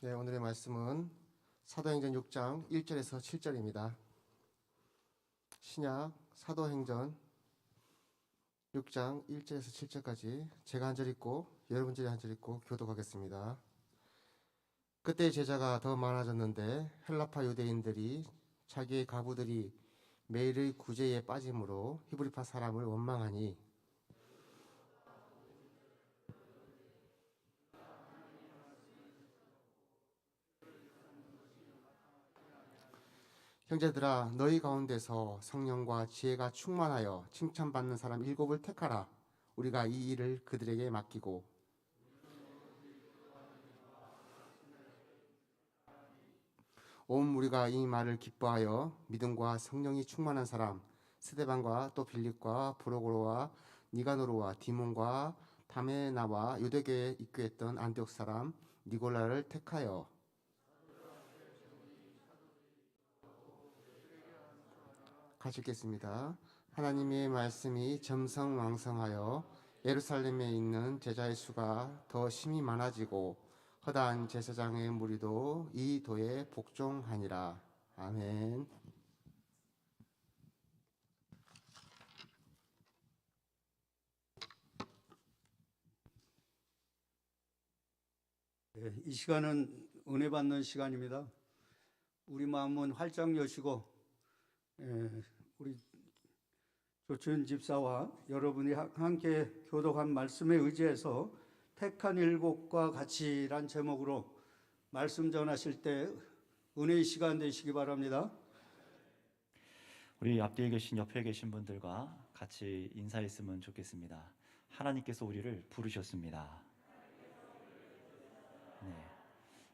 네, 오늘의 말씀은 사도행전 6장 1절에서 7절입니다. 신약 사도행전 6장 1절에서 7절까지 제가 한 절 읽고 여러분들이 한 절 읽고 교독하겠습니다. 그때 제자가 더 많아졌는데 헬라파 유대인들이 자기의 가부들이 매일의 구제에 빠짐으로 히브리파 사람을 원망하니 형제들아 너희 가운데서 성령과 지혜가 충만하여 칭찬받는 사람 7을 택하라. 우리가 이 일을 그들에게 맡기고 온 무리가 이 말을 기뻐하여 믿음과 성령이 충만한 사람 스데반과 또 빌립과 브로고로와 니가노르와 디몬과 다메나와 유대교에 입교했던 안디옥 사람 니골라를 택하여 같이 읽겠습니다. 하나님의 말씀이 점성왕성하여 예루살렘에 있는 제자의 수가 더 심히 많아지고 허다한 제사장의 무리도 이 도에 복종하니라. 아멘. 이 시간은 은혜 받는 시간입니다. 우리 마음은 활짝 여시고 우리 조춘 집사와 여러분이 함께 교독한 말씀에 의지해서 택한 7과 같이란 제목으로 말씀 전하실 때 은혜의 시간 되시기 바랍니다. 우리 앞뒤에 계신 옆에 계신 분들과 같이 인사했으면 좋겠습니다. 하나님께서 우리를 부르셨습니다. 네.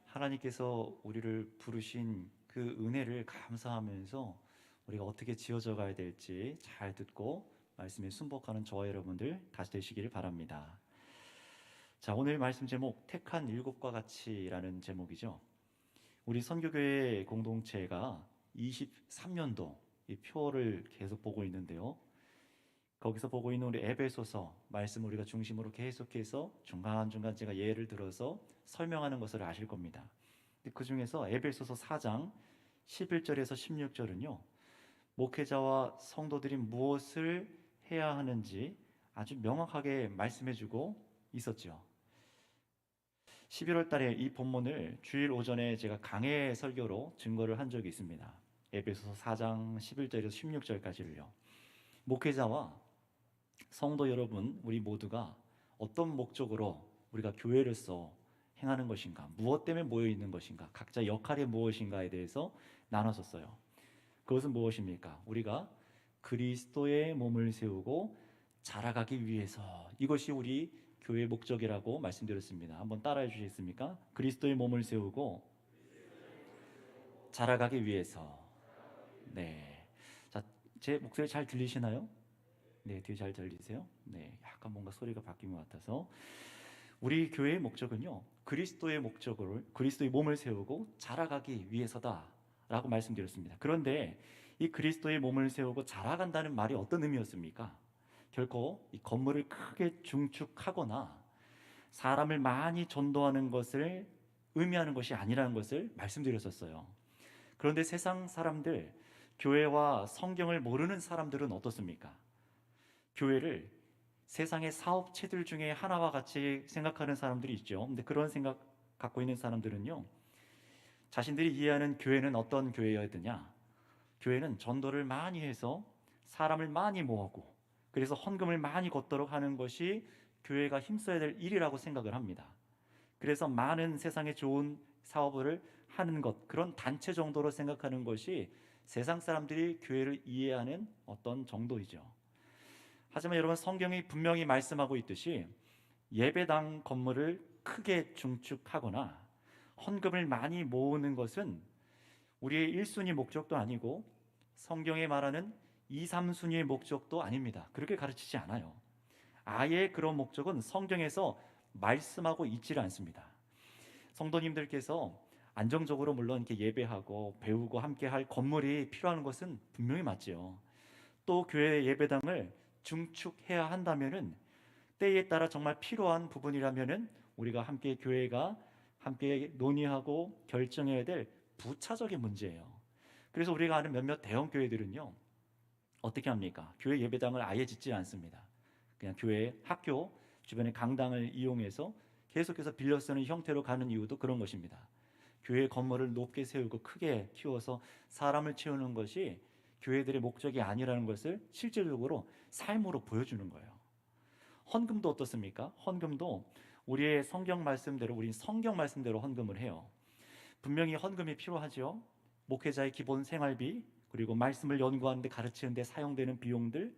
하나님께서 우리를 부르신 그 은혜를 감사하면서 우리가 어떻게 지어져 가야 될지 잘 듣고 말씀에 순복하는 저와 여러분들 다시 되시기를 바랍니다. 자, 오늘 말씀 제목 택한 7과 같이라는 제목이죠. 우리 선교교회 공동체가 23년도 이 표를 계속 보고 있는데요. 거기서 보고 있는 우리 에베소서 말씀 우리가 중심으로 계속해서 중간중간 제가 예를 들어서 설명하는 것을 아실 겁니다. 그 중에서 에베소서 4장 11절에서 16절은요. 목회자와 성도들이 무엇을 해야 하는지 아주 명확하게 말씀해주고 있었죠. 11월 달에 이 본문을 주일 오전에 제가 강해 설교로 증거를 한 적이 있습니다. 에베소서 4장 11절에서 16절까지를요. 목회자와 성도 여러분, 우리 모두가 어떤 목적으로 우리가 교회로서 행하는 것인가, 무엇 때문에 모여 있는 것인가, 각자 역할이 무엇인가에 대해서 나눴었어요. 그것은 무엇입니까? 우리가 그리스도의 몸을 세우고 자라가기 위해서, 이것이 우리 교회의 목적이라고 말씀드렸습니다. 한번 따라해 주시겠습니까? 그리스도의 몸을 세우고 자라가기 위해서. 네. 자, 제 목소리 잘 들리시나요? 네, 뒤에 잘 들리세요? 네, 약간 뭔가 소리가 바뀐 것 같아서. 우리 교회의 목적은요, 그리스도의 목적으로 그리스도의 몸을 세우고 자라가기 위해서다라고 말씀드렸습니다. 그런데 이 그리스도의 몸을 세우고 자라간다는 말이 어떤 의미였습니까? 결코 이 건물을 크게 중축하거나 사람을 많이 전도하는 것을 의미하는 것이 아니라는 것을 말씀드렸었어요. 그런데 세상 사람들, 교회와 성경을 모르는 사람들은 어떻습니까? 교회를 세상의 사업체들 중에 하나와 같이 생각하는 사람들이 있죠. 근데 그런 생각 갖고 있는 사람들은요, 자신들이 이해하는 교회는 어떤 교회여야 되냐? 교회는 전도를 많이 해서 사람을 많이 모으고 그래서 헌금을 많이 걷도록 하는 것이 교회가 힘써야 될 일이라고 생각을 합니다. 그래서 많은 세상에 좋은 사업을 하는 것, 그런 단체 정도로 생각하는 것이 세상 사람들이 교회를 이해하는 어떤 정도이죠. 하지만 여러분, 성경이 분명히 말씀하고 있듯이 예배당 건물을 크게 중축하거나 헌금을 많이 모으는 것은 우리의 1순위 목적도 아니고 성경에 말하는 2, 3순위의 목적도 아닙니다. 그렇게 가르치지 않아요. 아예 그런 목적은 성경에서 말씀하고 있지를 않습니다. 성도님들께서 안정적으로 물론 이렇게 예배하고 배우고 함께 할 건물이 필요한 것은 분명히 맞지요. 또 교회 예배당을 중축해야 한다면은 때에 따라 정말 필요한 부분이라면은 우리가 함께 교회가 함께 논의하고 결정해야 될 부차적인 문제예요. 그래서 우리가 아는 몇몇 대형 교회들은요, 어떻게 합니까? 교회 예배당을 아예 짓지 않습니다. 그냥 교회 학교 주변의 강당을 이용해서 계속해서 빌려 쓰는 형태로 가는 이유도 그런 것입니다. 교회 건물을 높게 세우고 크게 키워서 사람을 채우는 것이 교회들의 목적이 아니라는 것을 실질적으로 삶으로 보여주는 거예요. 헌금도 어떻습니까? 헌금도 우리의 성경 말씀대로, 우리 성경 말씀대로 헌금을 해요. 분명히 헌금이 필요하죠. 목회자의 기본 생활비, 그리고 말씀을 연구하는데 가르치는 데 사용되는 비용들,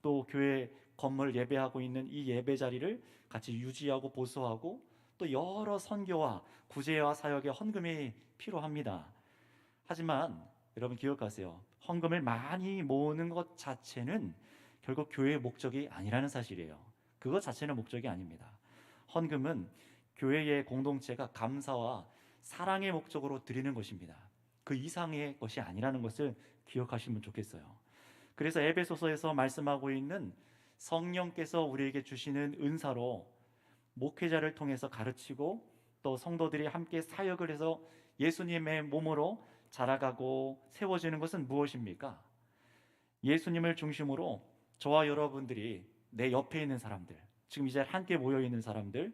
또 교회 건물 예배하고 있는 이 예배 자리를 같이 유지하고 보수하고, 또 여러 선교와 구제와 사역에 헌금이 필요합니다. 하지만 여러분 기억하세요. 헌금을 많이 모으는 것 자체는 결국 교회의 목적이 아니라는 사실이에요. 그것 자체는 목적이 아닙니다. 헌금은 교회의 공동체가 감사와 사랑의 목적으로 드리는 것입니다. 그 이상의 것이 아니라는 것을 기억하시면 좋겠어요. 그래서 에베소서에서 말씀하고 있는 성령께서 우리에게 주시는 은사로 목회자를 통해서 가르치고, 또 성도들이 함께 사역을 해서 예수님의 몸으로 자라가고 세워지는 것은 무엇입니까? 예수님을 중심으로 저와 여러분들이, 내 옆에 있는 사람들, 지금 이 자리에 함께 모여 있는 사람들,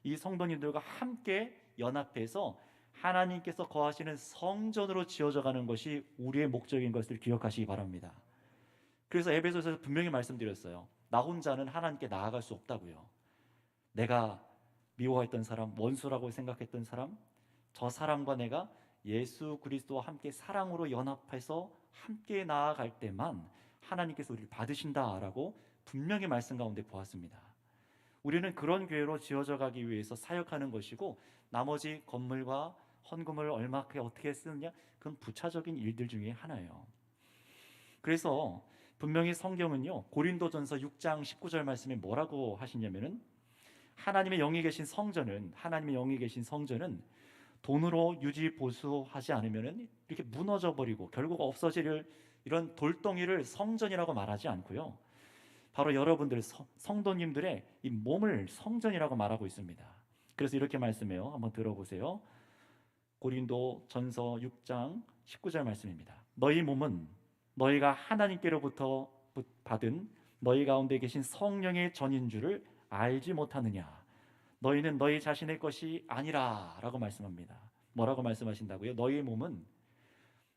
이 성도님들과 함께 연합해서 하나님께서 거하시는 성전으로 지어져 가는 것이 우리의 목적인 것을 기억하시기 바랍니다. 그래서 에베소서에서 분명히 말씀드렸어요. 나 혼자는 하나님께 나아갈 수 없다고요. 내가 미워했던 사람, 원수라고 생각했던 사람, 저 사람과 내가 예수 그리스도와 함께 사랑으로 연합해서 함께 나아갈 때만 하나님께서 우리를 받으신다라고 분명히 말씀 가운데 보았습니다. 우리는 그런 교회로 지어져 가기 위해서 사역하는 것이고, 나머지 건물과 헌금을 얼마큼 어떻게 쓰느냐, 그건 부차적인 일들 중에 하나예요. 그래서 분명히 성경은요, 고린도전서 6장 19절 말씀에 뭐라고 하시냐면은, 하나님의 영이 계신 성전은 돈으로 유지 보수하지 않으면은 이렇게 무너져 버리고 결국 없어질 이런 돌덩이를 성전이라고 말하지 않고요, 바로 여러분들 성도님들의 이 몸을 성전이라고 말하고 있습니다. 그래서 이렇게 말씀해요. 한번 들어보세요. 고린도전서 6장 19절 말씀입니다. 너희 몸은 너희가 하나님께로부터 받은 너희 가운데 계신 성령의 전인 줄을 알지 못하느냐? 너희는 너희 자신의 것이 아니라 라고 말씀합니다. 뭐라고 말씀하신다고요? 너희 몸은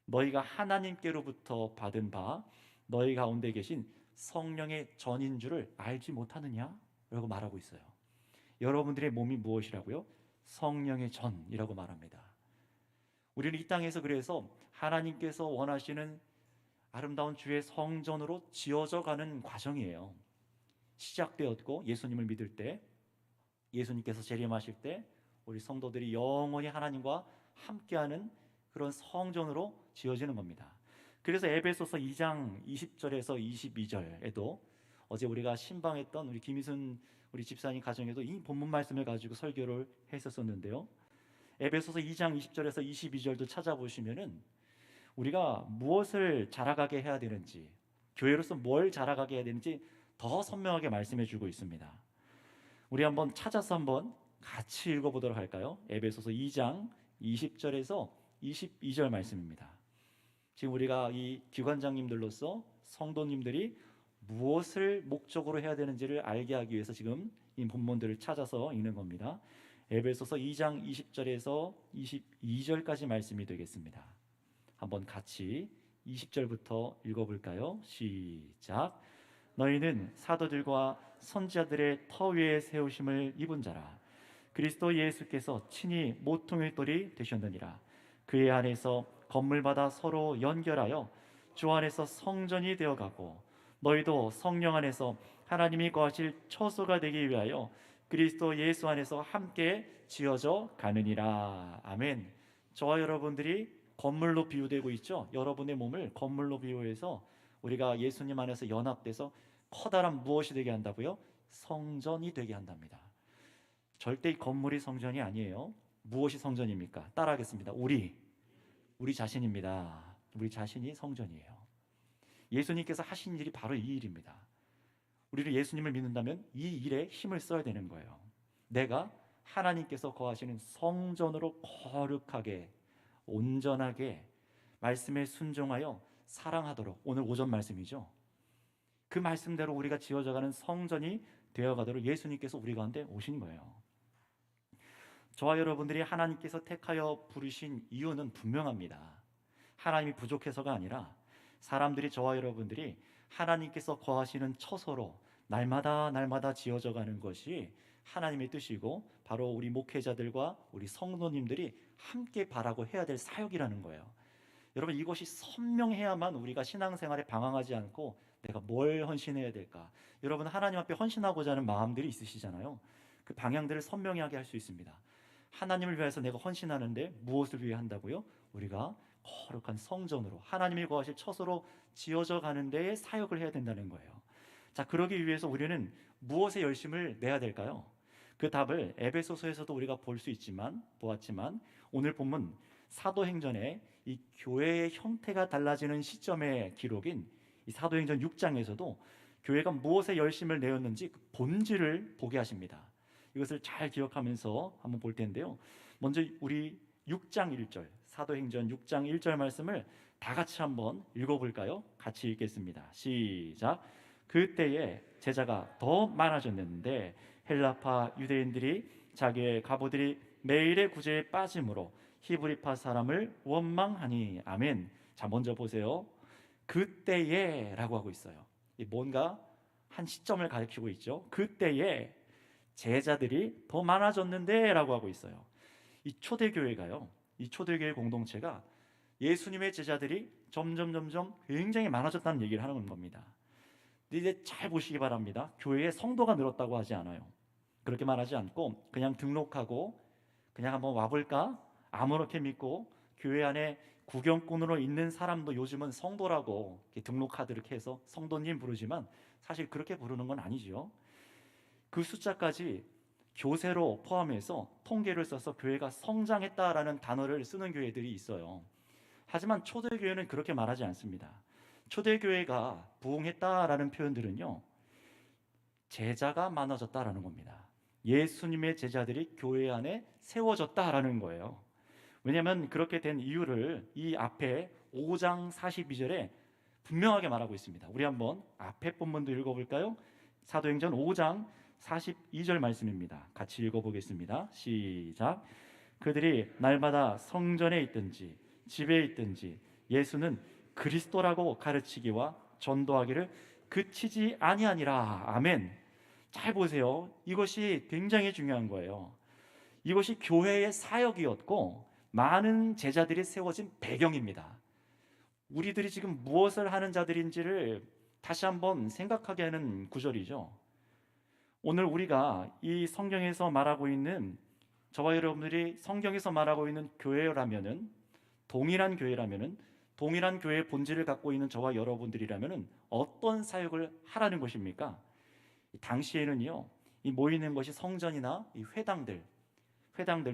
너희가 하나님께로부터 받은 바 너희 가운데 계신 성령의 전인 줄을 알지 못하느냐? 라고 말하고 있어요. 여러분들의 몸이 무엇이라고요? 성령의 전이라고 말합니다. 우리는 이 땅에서 그래서 하나님께서 원하시는 아름다운 주의 성전으로 지어져 가는 과정이에요. 시작되었고, 예수님을 믿을 때, 예수님께서 재림하실 때 우리 성도들이 영원히 하나님과 함께하는 그런 성전으로 지어지는 겁니다. 그래서 에베소서 2장 20절에서 22절에도 어제 우리가 신방했던 우리 김희순 우리 집사님 가정에도 이 본문 말씀을 가지고 설교를 했었었는데요. 에베소서 2장 20절에서 22절도 찾아보시면은 우리가 무엇을 자라가게 해야 되는지, 교회로서 뭘 자라가게 해야 되는지 더 선명하게 말씀해 주고 있습니다. 우리 한번 찾아서 한번 같이 읽어보도록 할까요? 에베소서 2장 20절에서 22절 말씀입니다. 지금 우리가 이 기관장님들로서 성도님들이 무엇을 목적으로 해야 되는지를 알게 하기 위해서 지금 이 본문들을 찾아서 읽는 겁니다. 에베소서 2장 20절에서 22절까지 말씀이 되겠습니다. 한번 같이 20절부터 읽어볼까요? 시작. 너희는 사도들과 선지자들의 터 위에 세우심을 입은 자라. 그리스도 예수께서 친히 모퉁이 돌이 되셨느니라. 그의 안에서 건물마다 서로 연결하여 주 안에서 성전이 되어가고, 너희도 성령 안에서 하나님이 거하실 처소가 되기 위하여 그리스도 예수 안에서 함께 지어져 가느니라. 아멘. 저와 여러분들이 건물로 비유되고 있죠. 여러분의 몸을 건물로 비유해서 우리가 예수님 안에서 연합돼서 커다란 무엇이 되게 한다고요? 성전이 되게 한답니다. 절대 이 건물이 성전이 아니에요. 무엇이 성전입니까? 따라하겠습니다. 우리 자신입니다. 우리 자신이 성전이에요. 예수님께서 하신 일이 바로 이 일입니다. 우리는 예수님을 믿는다면 이 일에 힘을 써야 되는 거예요. 내가 하나님께서 거하시는 성전으로 거룩하게 온전하게 말씀에 순종하여 사랑하도록, 오늘 오전 말씀이죠. 그 말씀대로 우리가 지어져가는 성전이 되어가도록 예수님께서 우리 가운데 오신 거예요. 저와 여러분들이 하나님께서 택하여 부르신 이유는 분명합니다. 하나님이 부족해서가 아니라 사람들이, 저와 여러분들이 하나님께서 거하시는 처소로 날마다 지어져가는 것이 하나님의 뜻이고, 바로 우리 목회자들과 우리 성도님들이 함께 바라고 해야 될 사역이라는 거예요. 여러분, 이것이 선명해야만 우리가 신앙생활에 방황하지 않고 내가 뭘 헌신해야 될까, 여러분 하나님 앞에 헌신하고자 하는 마음들이 있으시잖아요. 그 방향들을 선명하게 할 수 있습니다. 하나님을 위해서 내가 헌신하는데 무엇을 위해 한다고요? 우리가 거룩한 성전으로, 하나님이 거하실 처소로 지어져 가는 데에 사역을 해야 된다는 거예요. 자, 그러기 위해서 우리는 무엇에 열심을 내야 될까요? 그 답을 에베소서에서도 우리가 보았지만 오늘 본문 사도행전의 이 교회의 형태가 달라지는 시점의 기록인 이 사도행전 6장에서도 교회가 무엇에 열심을 내었는지 그 본질을 보게 하십니다. 이것을 잘 기억하면서 한번 볼 텐데요. 먼저 우리 6장 1절, 사도행전 6장 1절 말씀을 다 같이 한번 읽어볼까요? 같이 읽겠습니다. 시작. 그때에 제자가 더 많아졌는데 헬라파 유대인들이 자기의 과부들이 매일의 구제에 빠짐으로 히브리파 사람을 원망하니. 아멘. 자, 먼저 보세요. 그때에 라고 하고 있어요. 뭔가 한 시점을 가리키고 있죠. 그때에 제자들이 더 많아졌는데 라고 하고 있어요. 이 초대교회가요, 이 초대교회 공동체가 예수님의 제자들이 점점 굉장히 많아졌다는 얘기를 하는 겁니다. 근데 이제 잘 보시기 바랍니다. 교회에 성도가 늘었다고 하지 않아요. 그렇게 말하지 않고 그냥 등록하고 그냥 한번 와볼까 아무렇게 믿고 교회 안에 구경꾼으로 있는 사람도 요즘은 성도라고 등록카드 이렇게 해서 성도님 부르지만 사실 그렇게 부르는 건 아니죠. 그 숫자까지 교세로 포함해서 통계를 써서 교회가 성장했다라는 단어를 쓰는 교회들이 있어요. 하지만 초대교회는 그렇게 말하지 않습니다. 초대교회가 부흥했다라는 표현들은요, 제자가 많아졌다라는 겁니다. 예수님의 제자들이 교회 안에 세워졌다라는 거예요. 왜냐하면 그렇게 된 이유를 이 앞에 5장 42절에 분명하게 말하고 있습니다. 우리 한번 앞에 본문도 읽어볼까요? 사도행전 5장 42절 말씀입니다. 같이 읽어보겠습니다. 시작. 그들이 날마다 성전에 있든지 집에 있든지 예수는 그리스도라고 가르치기와 전도하기를 그치지 아니하니라. 아멘. 잘 보세요. 이것이 굉장히 중요한 거예요. 이것이 교회의 사역이었고 많은 제자들이 세워진 배경입니다. 우리들이 지금 무엇을 하는 자들인지를 다시 한번 생각하게 하는 구절이죠. 오늘 우리가 이 성경에서 말하고 있는, 저와 여러분들이 성경에서 말하고 있는 교회라면은, 동일한 교회라면은, 동일한 교회의 본질을 갖고 있는 저와 여러분들이라면은 어떤 사역을 하라는 것입니까? 당시에는요, 이 모이는 것이 성전이나 이 회당들,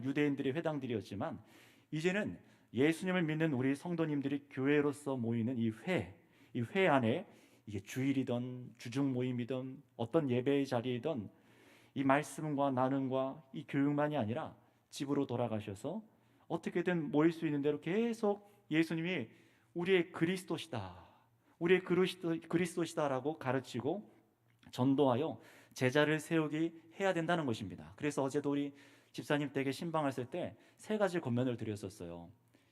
유대인들의 회당들이었지만 이제는 예수님을 믿는 우리 성도님들이 교회로서 모이는 이 회 안에, 이게 주일이든 주중 모임이든 어떤 예배의 자리이든 이 말씀과 나눔과 이 교육만이 아니라 집으로 돌아가셔서 어떻게든 모일 수 있는 대로 계속 예수님이 우리의 그리스도시다, 우리의 그리스도시다라고 가르치고 전도하여 제자를 세우기 해야 된다는 것입니다. 그래서 어제도 우리 집사님 댁에 신방했을 때 3가지 권면을 드렸었어요.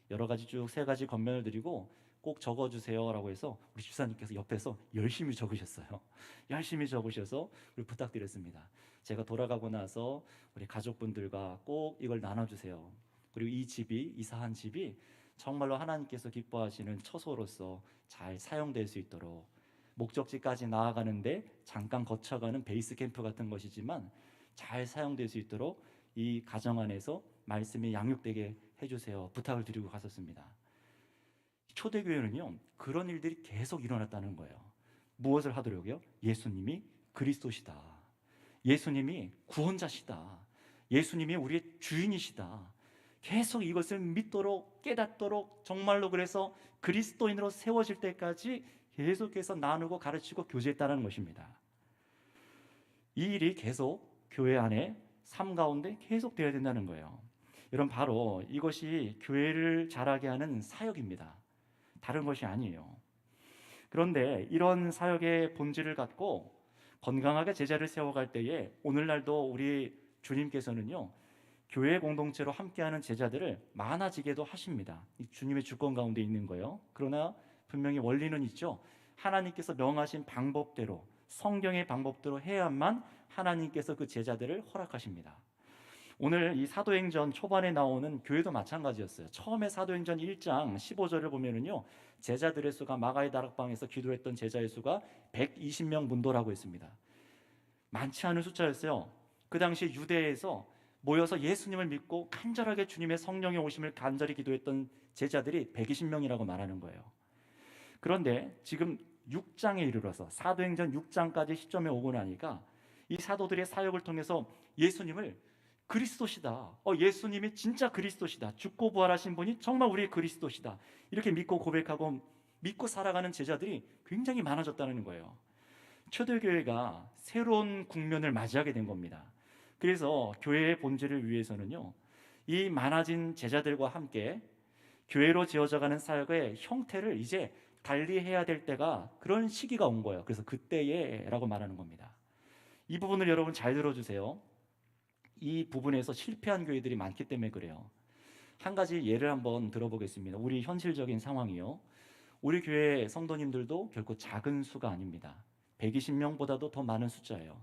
여러 가지 쭉 3가지 권면을 드리고 꼭 적어주세요라고 해서 우리 집사님께서 옆에서 열심히 적으셨어요. 열심히 적으셔서 우리 부탁드렸습니다. 제가 돌아가고 나서 우리 가족분들과 꼭 이걸 나눠주세요. 그리고 이 집이, 이사한 집이 정말로 하나님께서 기뻐하시는 처소로서 잘 사용될 수 있도록, 목적지까지 나아가는데 잠깐 거쳐가는 베이스 캠프 같은 것이지만 잘 사용될 수 있도록 이 가정 안에서 말씀이 양육되게 해주세요, 부탁을 드리고 갔었습니다. 초대교회는요, 그런 일들이 계속 일어났다는 거예요. 무엇을 하도록요? 예수님이 그리스도시다, 예수님이 구원자시다, 예수님이 우리의 주인이시다, 계속 이것을 믿도록 깨닫도록, 정말로 그래서 그리스도인으로 세워질 때까지 계속해서 나누고 가르치고 교제했다는 것입니다. 이 일이 계속 교회 안에 삶 가운데 계속 되어야 된다는 거예요. 여러분, 바로 이것이 교회를 자라게 하는 사역입니다. 다른 것이 아니에요. 그런데 이런 사역의 본질을 갖고 건강하게 제자를 세워갈 때에 오늘날도 우리 주님께서는요, 교회 공동체로 함께하는 제자들을 많아지게도 하십니다. 이 주님의 주권 가운데 있는 거예요. 그러나 분명히 원리는 있죠. 하나님께서 명하신 방법대로, 성경의 방법대로 해야만 하나님께서 그 제자들을 허락하십니다. 오늘 이 사도행전 초반에 나오는 교회도 마찬가지였어요. 처음에 사도행전 1장 15절을 보면은요, 제자들의 수가 마가의 다락방에서 기도했던 제자의 수가 120명 문도라고 했습니다. 많지 않은 숫자였어요. 그 당시 유대에서 모여서 예수님을 믿고 간절하게 주님의 성령의 오심을 간절히 기도했던 제자들이 120명이라고 말하는 거예요. 그런데 지금 6장에 이르러서 사도행전 6장까지 시점에 오고 나니까 이 사도들의 사역을 통해서 예수님을 그리스도시다, 예수님이 진짜 그리스도시다, 죽고 부활하신 분이 정말 우리의 그리스도시다, 이렇게 믿고 고백하고 믿고 살아가는 제자들이 굉장히 많아졌다는 거예요. 초대교회가 새로운 국면을 맞이하게 된 겁니다. 그래서 교회의 본질을 위해서는요, 이 많아진 제자들과 함께 교회로 지어져가는 사역의 형태를 이제 달리해야 될 때가, 그런 시기가 온 거예요. 그래서 그때에 라고 말하는 겁니다. 이 부분을 여러분 잘 들어주세요. 이 부분에서 실패한 교회들이 많기 때문에 그래요. 한 가지 예를 한번 들어보겠습니다. 우리 현실적인 상황이요, 우리 교회 성도님들도 결코 작은 수가 아닙니다. 120명보다도 더 많은 숫자예요.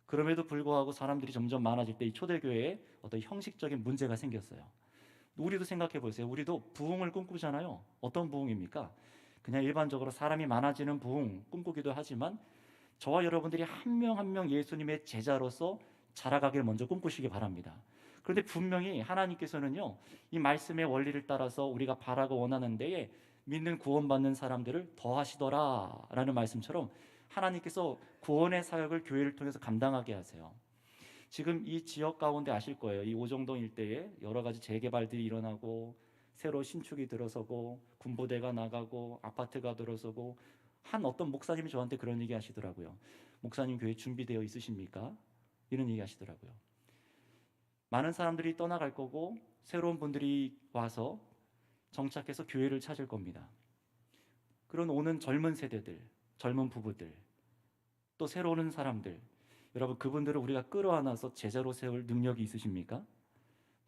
그럼에도 불구하고 사람들이 점점 많아질 때 이 초대교회에 어떤 형식적인 문제가 생겼어요. 우리도 생각해 보세요. 우리도 부흥을 꿈꾸잖아요. 어떤 부흥입니까? 그냥 일반적으로 사람이 많아지는 부흥 꿈꾸기도 하지만, 저와 여러분들이 한 명 한 명 예수님의 제자로서 자라가길 먼저 꿈꾸시기 바랍니다. 그런데 분명히 하나님께서는요, 이 말씀의 원리를 따라서 우리가 바라고 원하는 데에 믿는 구원받는 사람들을 더하시더라 라는 말씀처럼 하나님께서 구원의 사역을 교회를 통해서 감당하게 하세요. 지금 이 지역 가운데 아실 거예요. 이 오정동 일대에 여러 가지 재개발들이 일어나고 새로 신축이 들어서고 군부대가 나가고 아파트가 들어서고, 한 어떤 목사님이 저한테 그런 얘기 하시더라고요. 목사님, 교회 준비되어 있으십니까? 이런 얘기 하시더라고요. 많은 사람들이 떠나갈 거고 새로운 분들이 와서 정착해서 교회를 찾을 겁니다. 그런 오는 젊은 세대들, 젊은 부부들, 또 새로 오는 사람들, 여러분, 그분들을 우리가 끌어안아서 제자로 세울 능력이 있으십니까?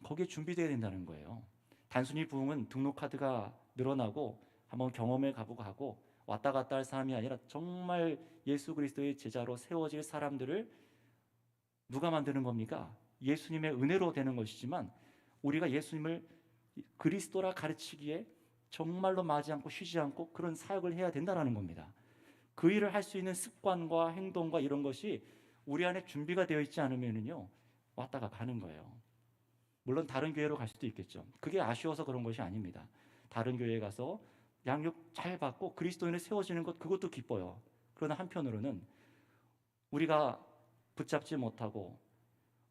거기에 준비되어야 된다는 거예요. 단순히 부흥은 등록카드가 늘어나고 한번 경험해 가보고 하고 왔다 갔다 할 사람이 아니라 정말 예수 그리스도의 제자로 세워질 사람들을 누가 만드는 겁니까? 예수님의 은혜로 되는 것이지만, 우리가 예수님을 그리스도라 가르치기에 정말로 마지 않고 쉬지 않고 그런 사역을 해야 된다는 겁니다. 그 일을 할 수 있는 습관과 행동과 이런 것이 우리 안에 준비가 되어 있지 않으면요, 왔다가 가는 거예요. 물론 다른 교회로 갈 수도 있겠죠. 그게 아쉬워서 그런 것이 아닙니다. 다른 교회에 가서 양육 잘 받고 그리스도인을 세워지는 것, 그것도 기뻐요. 그러나 한편으로는 우리가 붙잡지 못하고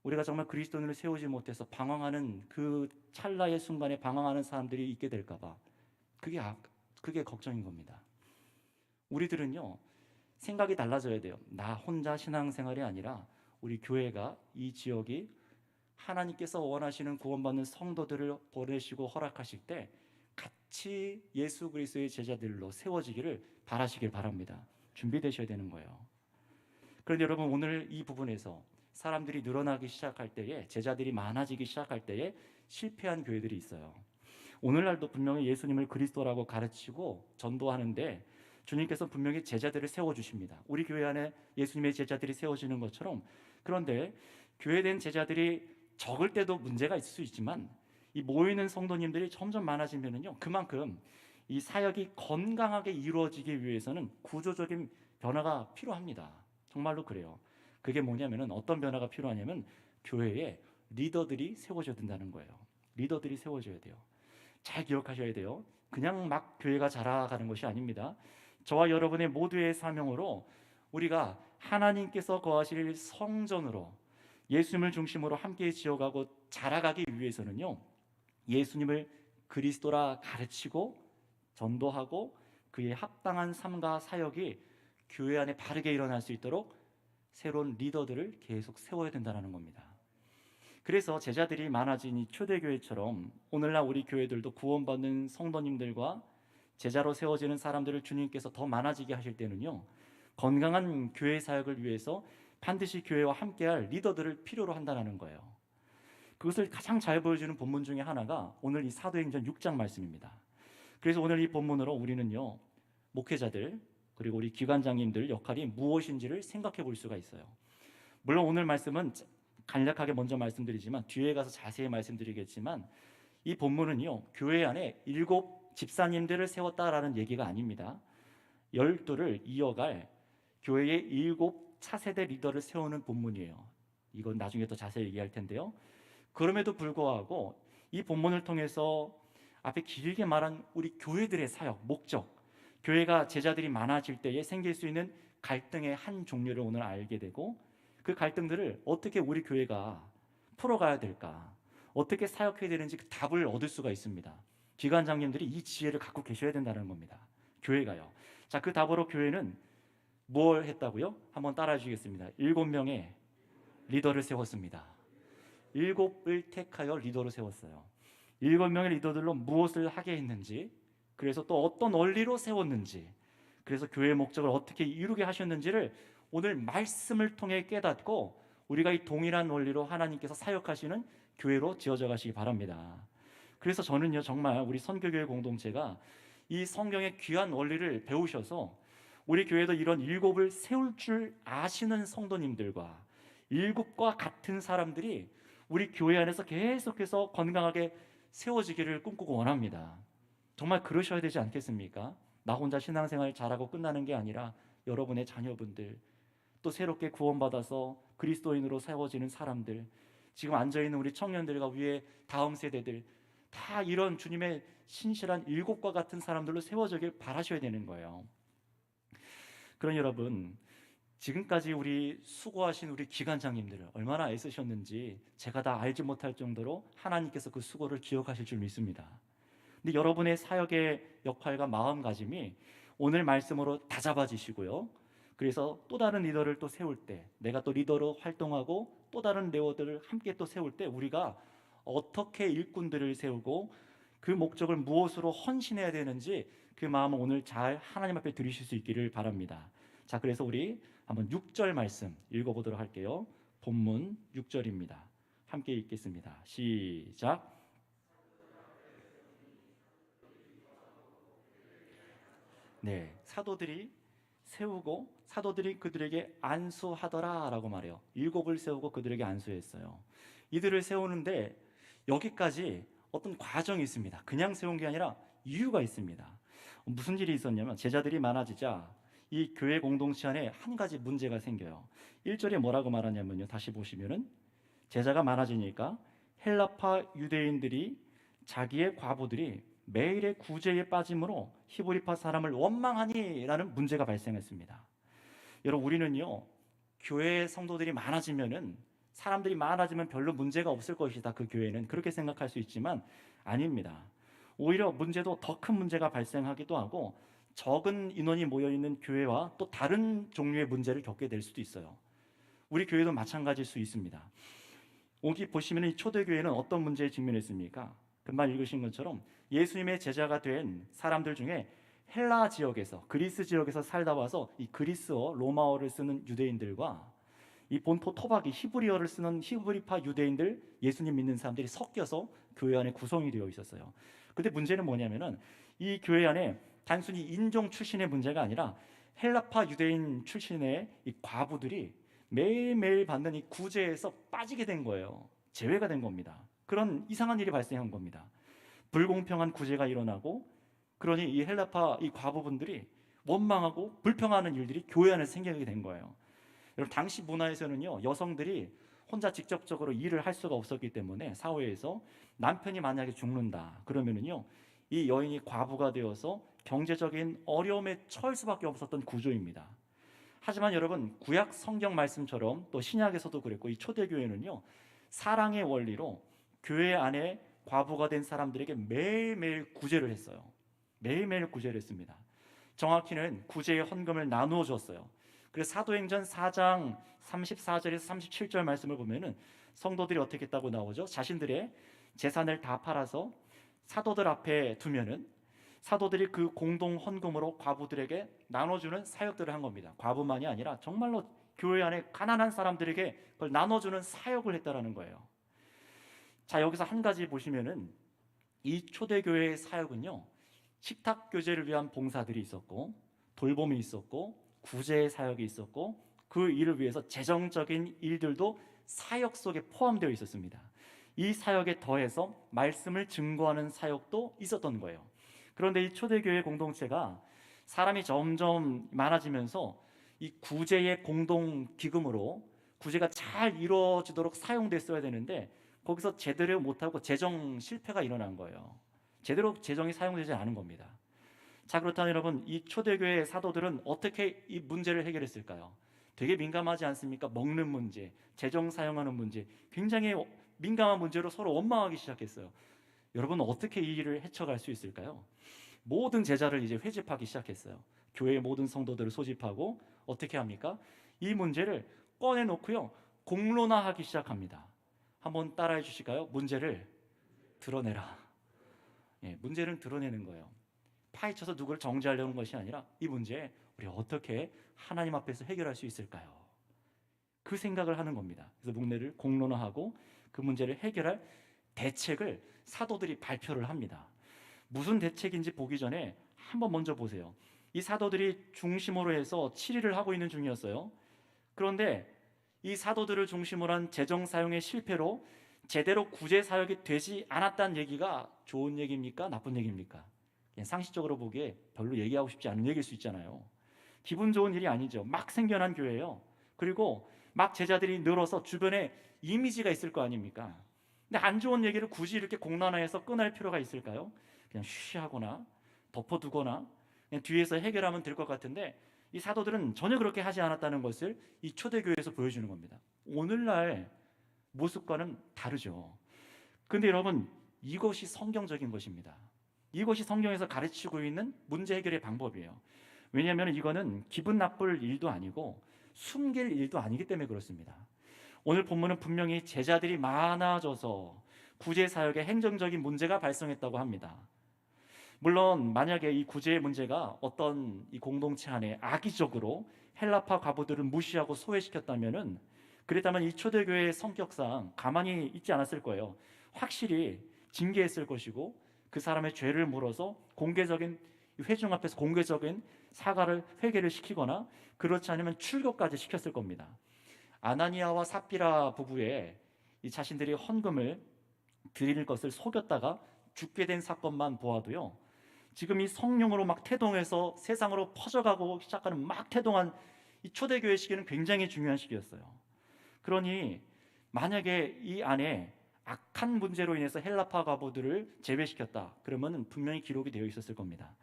우리가 정말 그리스도인을 세우지 못해서 방황하는 그 찰나의 순간에 방황하는 사람들이 있게 될까 봐, 그게 걱정인 겁니다. 우리들은요, 생각이 달라져야 돼요. 나 혼자 신앙생활이 아니라 우리 교회가, 이 지역이 하나님께서 원하시는 구원받는 성도들을 보내시고 허락하실 때 같이 예수 그리스도의 제자들로 세워지기를 바라시길 바랍니다. 준비되셔야 되는 거예요. 그런데 여러분, 오늘 이 부분에서 사람들이 늘어나기 시작할 때에, 제자들이 많아지기 시작할 때에 실패한 교회들이 있어요. 오늘날도 분명히 예수님을 그리스도라고 가르치고 전도하는데 주님께서 분명히 제자들을 세워주십니다. 우리 교회 안에 예수님의 제자들이 세워지는 것처럼. 그런데 교회된 제자들이 적을 때도 문제가 있을 수 있지만, 이 모이는 성도님들이 점점 많아지면은요, 그만큼 이 사역이 건강하게 이루어지기 위해서는 구조적인 변화가 필요합니다. 정말로 그래요. 그게 뭐냐면은, 어떤 변화가 필요하냐면 교회에 리더들이 세워져야 된다는 거예요. 리더들이 세워져야 돼요. 잘 기억하셔야 돼요. 그냥 막 교회가 자라가는 것이 아닙니다. 저와 여러분의 모두의 사명으로 우리가 하나님께서 거하실 성전으로 예수님을 중심으로 함께 지어가고 자라가기 위해서는요, 예수님을 그리스도라 가르치고 전도하고 그의 합당한 삶과 사역이 교회 안에 바르게 일어날 수 있도록 새로운 리더들을 계속 세워야 된다는 겁니다. 그래서 제자들이 많아진 이 초대교회처럼 오늘날 우리 교회들도 구원받는 성도님들과 제자로 세워지는 사람들을 주님께서 더 많아지게 하실 때는요, 건강한 교회 사역을 위해서 반드시 교회와 함께할 리더들을 필요로 한다는 거예요. 그것을 가장 잘 보여주는 본문 중에 하나가 오늘 이 사도행전 6장 말씀입니다. 그래서 오늘 이 본문으로 우리는요, 목회자들 그리고 우리 기관장님들 역할이 무엇인지를 생각해 볼 수가 있어요. 물론 오늘 말씀은 간략하게 먼저 말씀드리지만 뒤에 가서 자세히 말씀드리겠지만, 이 본문은요, 교회 안에 7 집사님들을 세웠다라는 얘기가 아닙니다. 12를 이어갈 교회의 7 차세대 리더를 세우는 본문이에요. 이건 나중에 더 자세히 얘기할 텐데요. 그럼에도 불구하고 이 본문을 통해서 앞에 길게 말한 우리 교회들의 사역, 목적, 교회가 제자들이 많아질 때에 생길 수 있는 갈등의 한 종류를 오늘 알게 되고, 그 갈등들을 어떻게 우리 교회가 풀어가야 될까, 어떻게 사역해야 되는지 그 답을 얻을 수가 있습니다. 기관장님들이 이 지혜를 갖고 계셔야 된다는 겁니다. 교회가요. 자, 그 답으로 교회는 뭘 했다고요? 한번 따라해 주시겠습니다. 7명의 리더를 세웠습니다. 7을 택하여 리더로 세웠어요. 7명의 리더들로 무엇을 하게 했는지, 그래서 또 어떤 원리로 세웠는지, 그래서 교회의 목적을 어떻게 이루게 하셨는지를 오늘 말씀을 통해 깨닫고 우리가 이 동일한 원리로 하나님께서 사역하시는 교회로 지어져 가시기 바랍니다. 그래서 저는요, 정말 우리 선교교회 공동체가 이 성경의 귀한 원리를 배우셔서 우리 교회도 이런 7을 세울 줄 아시는 성도님들과 7과 같은 사람들이 우리 교회 안에서 계속해서 건강하게 세워지기를 꿈꾸고 원합니다. 정말 그러셔야 되지 않겠습니까? 나 혼자 신앙생활 잘하고 끝나는 게 아니라 여러분의 자녀분들, 또 새롭게 구원받아서 그리스도인으로 세워지는 사람들, 지금 앉아있는 우리 청년들과 위에 다음 세대들, 다 이런 주님의 신실한 7과 같은 사람들로 세워지길 바라셔야 되는 거예요. 그러니 여러분, 지금까지 우리 수고하신 우리 기관장님들을 얼마나 애쓰셨는지 제가 다 알지 못할 정도로 하나님께서 그 수고를 기억하실 줄 믿습니다. 근데 여러분의 사역의 역할과 마음가짐이 오늘 말씀으로 다 잡아지시고요, 그래서 또 다른 리더를 또 세울 때, 내가 또 리더로 활동하고 또 다른 리더들을 함께 또 세울 때 우리가 어떻게 일꾼들을 세우고 그 목적을 무엇으로 헌신해야 되는지 그 마음을 오늘 잘 하나님 앞에 드리실 수 있기를 바랍니다. 자, 그래서 우리 한번 6절 말씀 읽어보도록 할게요. 본문 6절입니다. 함께 읽겠습니다. 시작. 네, 사도들이 세우고 사도들이 그들에게 안수하더라라고 말해요. 7을 세우고 그들에게 안수했어요. 이들을 세우는데 여기까지 어떤 과정이 있습니다. 그냥 세운 게 아니라 이유가 있습니다. 무슨 일이 있었냐면, 제자들이 많아지자 이 교회 공동체 안에 한 가지 문제가 생겨요. 1절에 뭐라고 말하냐면요, 다시 보시면은 제자가 많아지니까 헬라파 유대인들이 자기의 과부들이 매일의 구제에 빠짐으로 히브리파 사람을 원망하니라는 문제가 발생했습니다. 여러분, 우리는요, 교회 성도들이 많아지면은, 사람들이 많아지면 별로 문제가 없을 것이다, 그 교회는 그렇게 생각할 수 있지만 아닙니다. 오히려 문제도 더 큰 문제가 발생하기도 하고, 적은 인원이 모여있는 교회와 또 다른 종류의 문제를 겪게 될 수도 있어요. 우리 교회도 마찬가지일 수 있습니다. 여기 보시면 이 초대교회는 어떤 문제에 직면했습니까? 금방 읽으신 것처럼 예수님의 제자가 된 사람들 중에 헬라 지역에서, 그리스 지역에서 살다 와서 이 그리스어, 로마어를 쓰는 유대인들과 이 본토 토박이 히브리어를 쓰는 히브리파 유대인들, 예수님 믿는 사람들이 섞여서 교회 안에 구성이 되어 있었어요. 근데 문제는 뭐냐면은, 이 교회 안에 단순히 인종 출신의 문제가 아니라 헬라파 유대인 출신의 이 과부들이 매일매일 받는 이 구제에서 빠지게 된 거예요. 제외가 된 겁니다. 그런 이상한 일이 발생한 겁니다. 불공평한 구제가 일어나고, 그러니 이 헬라파 이 과부분들이 원망하고 불평하는 일들이 교회 안에 생기게 된 거예요. 여러분, 당시 문화에서는요, 여성들이 혼자 직접적으로 일을 할 수가 없었기 때문에 사회에서 남편이 만약에 죽는다 그러면은요, 이 여인이 과부가 되어서 경제적인 어려움에 처할 수밖에 없었던 구조입니다. 하지만 여러분, 구약 성경 말씀처럼 또 신약에서도 그랬고, 이 초대교회는요, 사랑의 원리로 교회 안에 과부가 된 사람들에게 매일매일 구제를 했어요. 매일매일 구제를 했습니다. 정확히는 구제의 헌금을 나누어 줬어요. 그래서 사도행전 4장 34절에서 37절 말씀을 보면은 성도들이 어떻게 했다고 나오죠? 자신들의 재산을 다 팔아서 사도들 앞에 두면은 사도들이 그 공동 헌금으로 과부들에게 나눠주는 사역들을 한 겁니다. 과부만이 아니라 정말로 교회 안에 가난한 사람들에게 그걸 나눠주는 사역을 했다라는 거예요. 자, 여기서 한 가지 보시면은 이 초대교회의 사역은요, 식탁 교제를 위한 봉사들이 있었고, 돌봄이 있었고, 구제의 사역이 있었고, 그 일을 위해서 재정적인 일들도 사역 속에 포함되어 있었습니다. 이 사역에 더해서 말씀을 증거하는 사역도 있었던 거예요. 그런데 이 초대교회 공동체가 사람이 점점 많아지면서 이 구제의 공동 기금으로 구제가 잘 이루어지도록 사용됐어야 되는데 거기서 제대로 못하고 재정 실패가 일어난 거예요. 제대로 재정이 사용되지 않은 겁니다. 자, 그렇다면 여러분, 이 초대교회 사도들은 어떻게 이 문제를 해결했을까요? 되게 민감하지 않습니까? 먹는 문제, 재정 사용하는 문제, 굉장히 민감한 문제로 서로 원망하기 시작했어요. 여러분, 어떻게 이 일을 헤쳐갈 수 있을까요? 모든 제자를 이제 회집하기 시작했어요. 교회의 모든 성도들을 소집하고 어떻게 합니까? 이 문제를 꺼내놓고요, 공론화하기 시작합니다. 한번 따라해 주실까요? 문제를 드러내라. 예, 문제를 드러내는 거예요. 파헤쳐서 누구를 정죄하려는 것이 아니라 이 문제 우리 어떻게 하나님 앞에서 해결할 수 있을까요? 그 생각을 하는 겁니다. 그래서 문제를 공론화하고 그 문제를 해결할 대책을 사도들이 발표를 합니다. 무슨 대책인지 보기 전에 한번 먼저 보세요. 이 사도들이 중심으로 해서 치리를 하고 있는 중이었어요. 그런데 이 사도들을 중심으로 한 재정 사용의 실패로 제대로 구제 사역이 되지 않았다는 얘기가 좋은 얘기입니까? 나쁜 얘기입니까? 그냥 상식적으로 보기에 별로 얘기하고 싶지 않은 얘기일 수 있잖아요. 기분 좋은 일이 아니죠. 막 생겨난 교회예요. 그리고 막 제자들이 늘어서 주변에 이미지가 있을 거 아닙니까? 근데 안 좋은 얘기를 굳이 이렇게 공론화해서 끊을 필요가 있을까요? 그냥 쉬하거나 덮어두거나 그냥 뒤에서 해결하면 될 것 같은데 이 사도들은 전혀 그렇게 하지 않았다는 것을 이 초대교회에서 보여주는 겁니다. 오늘날 모습과는 다르죠. 근데 여러분, 이것이 성경적인 것입니다. 이것이 성경에서 가르치고 있는 문제 해결의 방법이에요. 왜냐하면 이거는 기분 나쁠 일도 아니고 숨길 일도 아니기 때문에 그렇습니다. 오늘 본문은 분명히 제자들이 많아져서 구제 사역에 행정적인 문제가 발생했다고 합니다. 물론 만약에 이 구제의 문제가 어떤 이 공동체 안에 악의적으로 헬라파 과부들을 무시하고 소외시켰다면은, 그랬다면 이 초대교회의 성격상 가만히 있지 않았을 거예요. 확실히 징계했을 것이고 그 사람의 죄를 물어서 공개적인 회중 앞에서 공개적인 사과를 회개를 시키거나 그렇지 않으면 출교까지 시켰을 겁니다. 아나니아와 삽비라 부부의 이 자신들이 헌금을 드릴 것을 속였다가 죽게 된 사건만 보아도요, 지금 이 성령으로 막 태동해서 세상으로 퍼져가고 시작하는 막 태동한 이 초대교회 시기는 굉장히 중요한 시기였어요. 그러니 만약에 이 안에 악한 문제로 인해서 헬라파 과부들을 제외시켰다 그러면 분명히 기록이 되어 있었을 겁니다.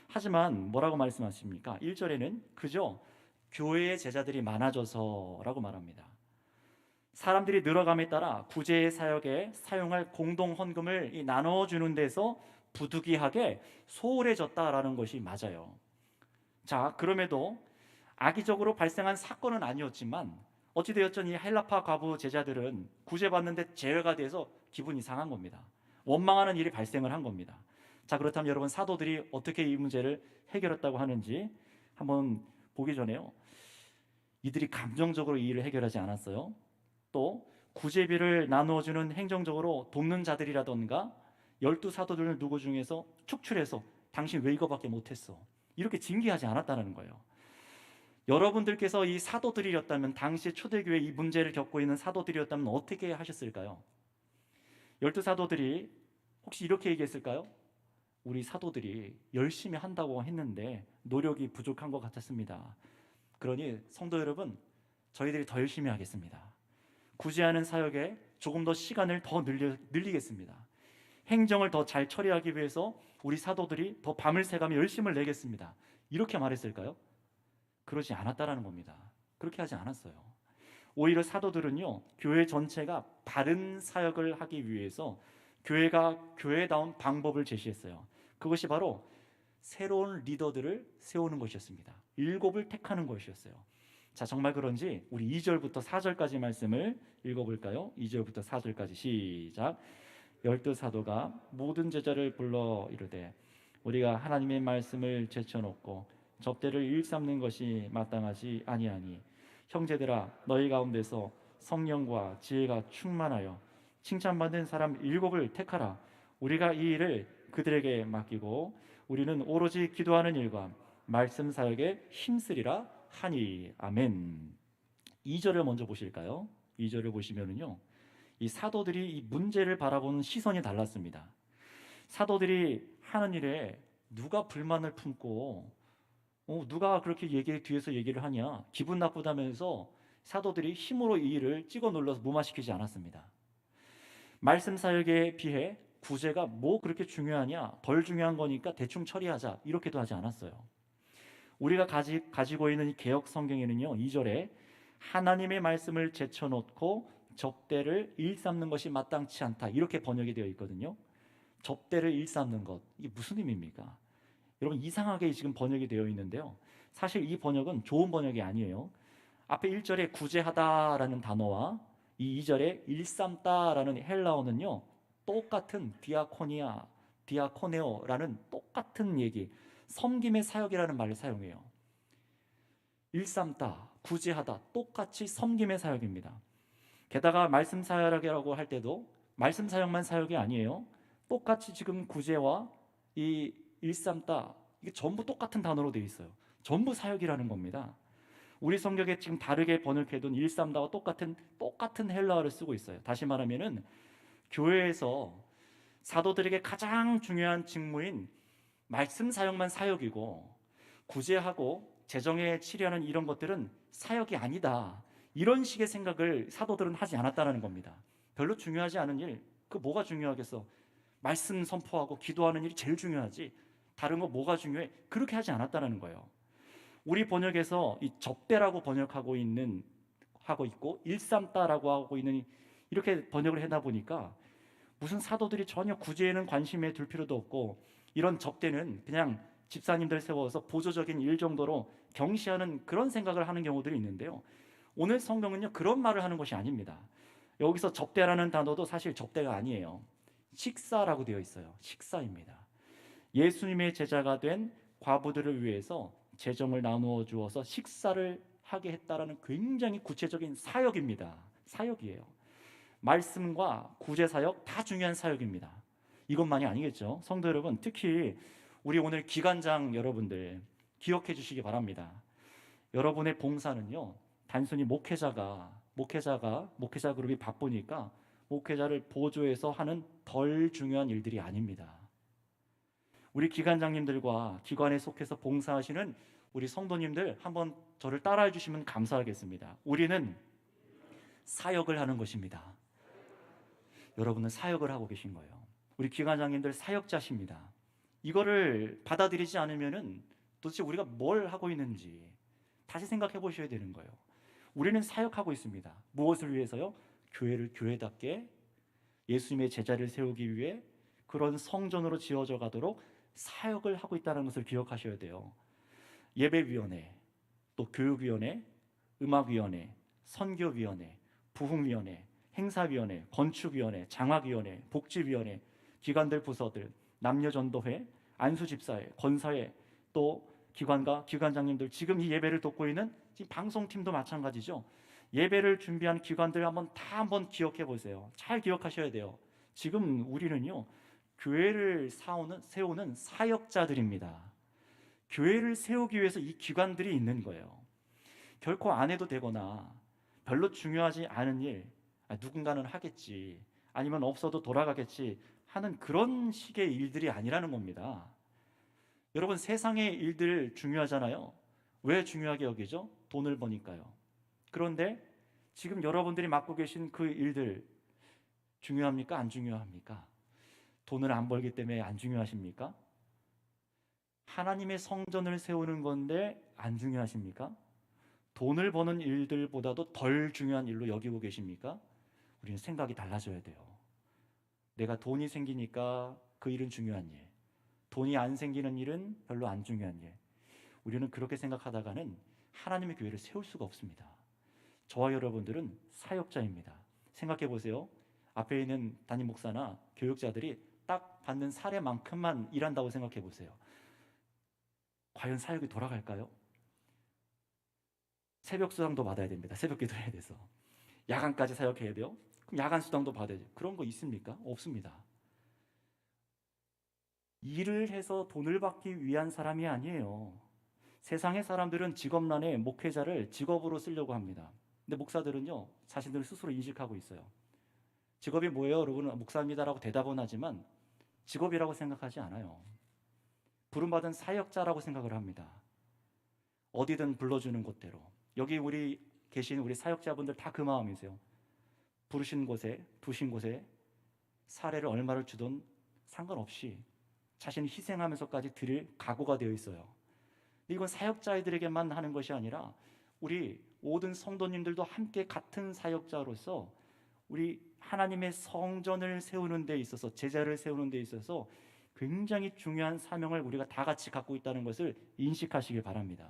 하지만 뭐라고 말씀하십니까? 1절에는 그저 교회의 제자들이 많아져서라고 말합니다. 사람들이 늘어감에 따라 구제의 사역에 사용할 공동 헌금을 나눠주는 데서 부득이하게 소홀해졌다라는 것이 맞아요. 자, 그럼에도 악의적으로 발생한 사건은 아니었지만 어찌되었든 이 헬라파 과부 제자들은 구제받는데 제외가 돼서 기분이 상한 겁니다. 원망하는 일이 발생을 한 겁니다. 자, 그렇다면 여러분, 사도들이 어떻게 이 문제를 해결했다고 하는지 한번 보기 전에요, 이들이 감정적으로 이 일을 해결하지 않았어요. 또 구제비를 나누어주는 행정적으로 돕는 자들이라던가 12사도들 누구 중에서 축출해서 당신 왜 이거밖에 못했어, 이렇게 징계하지 않았다는 거예요. 여러분들께서 이 사도들이었다면, 당시 초대교회 이 문제를 겪고 있는 사도들이었다면 어떻게 하셨을까요? 12사도들이 혹시 이렇게 얘기했을까요? 우리 사도들이 열심히 한다고 했는데 노력이 부족한 것 같았습니다. 그러니 성도 여러분, 저희들이 더 열심히 하겠습니다. 구제하는 사역에 조금 더 시간을 더 늘리겠습니다. 행정을 더 잘 처리하기 위해서 우리 사도들이 더 밤을 새가며 열심을 내겠습니다. 이렇게 말했을까요? 그러지 않았다라는 겁니다. 그렇게 하지 않았어요. 오히려 사도들은요, 교회 전체가 바른 사역을 하기 위해서 교회가 교회다운 방법을 제시했어요. 그것이 바로 새로운 리더들을 세우는 것이었습니다. 7을 택하는 것이었어요. 자, 정말 그런지 우리 2절부터 4절까지 말씀을 읽어볼까요? 2절부터 4절까지 시작. 열두 사도가 모든 제자를 불러 이르되 우리가 하나님의 말씀을 제쳐놓고 접대를 일삼는 것이 마땅하지 아니하니 형제들아 너희 가운데서 성령과 지혜가 충만하여 칭찬받는 사람 7을 택하라. 우리가 이 일을 그들에게 맡기고 우리는 오로지 기도하는 일과 말씀 사역에 힘쓰리라 하니. 아멘. 2절을 먼저 보실까요? 2절을 보시면은요, 이 사도들이 이 문제를 바라보는 시선이 달랐습니다. 사도들이 하는 일에 누가 불만을 품고 누가 그렇게 뒤에서 얘기를 하냐, 기분 나쁘다면서 사도들이 힘으로 이 일을 찍어 눌러서 무마시키지 않았습니다. 말씀 사역에 비해 구제가 뭐 그렇게 중요하냐, 덜 중요한 거니까 대충 처리하자, 이렇게도 하지 않았어요. 우리가 가지고 있는 이 개역 성경에는요, 2절에 하나님의 말씀을 제쳐놓고 접대를 일삼는 것이 마땅치 않다, 이렇게 번역이 되어 있거든요. 접대를 일삼는 것, 이게 무슨 의미입니까? 여러분, 이상하게 지금 번역이 되어 있는데요, 사실 이 번역은 좋은 번역이 아니에요. 앞에 1절에 구제하다라는 단어와 이 2절에 일삼다라는 헬라어는요, 똑같은 디아코네오라는 똑같은 얘기, 섬김의 사역이라는 말을 사용해요. 일삼다, 구제하다, 똑같이 섬김의 사역입니다. 게다가 말씀 사역이라고 할 때도 말씀 사역만 사역이 아니에요. 똑같이 지금 구제와 이 일삼다, 이게 전부 똑같은 단어로 되어 있어요. 전부 사역이라는 겁니다. 우리 성경에 지금 다르게 번역해둔 일삼다와 똑같은 헬라어를 쓰고 있어요. 다시 말하면은 교회에서 사도들에게 가장 중요한 직무인 말씀 사역만 사역이고 구제하고 재정에 치료하는 이런 것들은 사역이 아니다, 이런 식의 생각을 사도들은 하지 않았다는 겁니다. 별로 중요하지 않은 일, 그 뭐가 중요하겠어? 말씀 선포하고 기도하는 일이 제일 중요하지, 다른 거 뭐가 중요해? 그렇게 하지 않았다는 거예요. 우리 번역에서 이 접대라고 번역하고 있고 일삼다라고 하고 있는, 이렇게 번역을 해다 보니까 무슨 사도들이 전혀 구제에는 관심에 둘 필요도 없고 이런 접대는 그냥 집사님들 세워서 보조적인 일 정도로 경시하는 그런 생각을 하는 경우들이 있는데요, 오늘 성경은요, 그런 말을 하는 것이 아닙니다. 여기서 접대라는 단어도 사실 접대가 아니에요. 식사라고 되어 있어요. 식사입니다. 예수님의 제자가 된 과부들을 위해서 재정을 나누어 주어서 식사를 하게 했다라는 굉장히 구체적인 사역입니다. 사역이에요. 말씀과 구제 사역 다 중요한 사역입니다. 이것만이 아니겠죠. 성도 여러분, 특히 우리 오늘 기관장 여러분들 기억해 주시기 바랍니다. 여러분의 봉사는요, 단순히 목회자 그룹이 바쁘니까 목회자를 보조해서 하는 덜 중요한 일들이 아닙니다. 우리 기관장님들과 기관에 속해서 봉사하시는 우리 성도님들, 한번 저를 따라해 주시면 감사하겠습니다. 우리는 사역을 하는 것입니다. 여러분은 사역을 하고 계신 거예요. 우리 기관장님들 사역자십니다. 이거를 받아들이지 않으면은 도대체 우리가 뭘 하고 있는지 다시 생각해 보셔야 되는 거예요. 우리는 사역하고 있습니다. 무엇을 위해서요? 교회를 교회답게 예수님의 제자를 세우기 위해 그런 성전으로 지어져 가도록 사역을 하고 있다는 것을 기억하셔야 돼요. 예배위원회, 또 교육위원회, 음악위원회, 선교위원회, 부흥위원회, 행사위원회, 건축위원회, 장학위원회, 복지위원회, 기관들 부서들, 남녀전도회, 안수집사회, 권사회, 또 기관과 기관장님들, 지금 이 예배를 돕고 있는 지금 방송팀도 마찬가지죠. 예배를 준비한 기관들 한번 기억해 보세요. 잘 기억하셔야 돼요. 지금 우리는요, 교회를 세우는 사역자들입니다. 교회를 세우기 위해서 이 기관들이 있는 거예요. 결코 안 해도 되거나 별로 중요하지 않은 일, 누군가는 하겠지, 아니면 없어도 돌아가겠지 하는 그런 식의 일들이 아니라는 겁니다. 여러분, 세상의 일들 중요하잖아요. 왜 중요하게 여기죠? 돈을 버니까요. 그런데 지금 여러분들이 맡고 계신 그 일들 중요합니까? 안 중요합니까? 돈을 안 벌기 때문에 안 중요하십니까? 하나님의 성전을 세우는 건데 안 중요하십니까? 돈을 버는 일들보다도 덜 중요한 일로 여기고 계십니까? 우리는 생각이 달라져야 돼요. 내가 돈이 생기니까 그 일은 중요한 일, 돈이 안 생기는 일은 별로 안 중요한 일. 우리는 그렇게 생각하다가는 하나님의 교회를 세울 수가 없습니다. 저와 여러분들은 사역자입니다. 생각해 보세요. 앞에 있는 담임 목사나 교육자들이 딱 받는 사례만큼만 일한다고 생각해 보세요. 과연 사역이 돌아갈까요? 새벽 수당도 받아야 됩니다. 새벽 기도해야 돼서. 야간까지 사역해야 돼요. 그럼 야간 수당도 받아야 돼요. 그런 거 있습니까? 없습니다. 일을 해서 돈을 받기 위한 사람이 아니에요. 세상의 사람들은 직업란에 목회자를 직업으로 쓰려고 합니다. 근데 목사들은요, 자신들 스스로 인식하고 있어요. 직업이 뭐예요? 여러분은 목사입니다라고 대답은 하지만 직업이라고 생각하지 않아요. 부름받은 사역자라고 생각을 합니다. 어디든 불러주는 곳대로. 여기 우리 계신 우리 사역자분들 다 그 마음이세요. 부르신 곳에, 두신 곳에 사례를 얼마를 주든 상관없이 자신을 희생하면서까지 드릴 각오가 되어 있어요. 이건 사역자들에게만 하는 것이 아니라 우리 모든 성도님들도 함께 같은 사역자로서 우리 하나님의 성전을 세우는 데 있어서, 제자를 세우는 데 있어서 굉장히 중요한 사명을 우리가 다 같이 갖고 있다는 것을 인식하시길 바랍니다.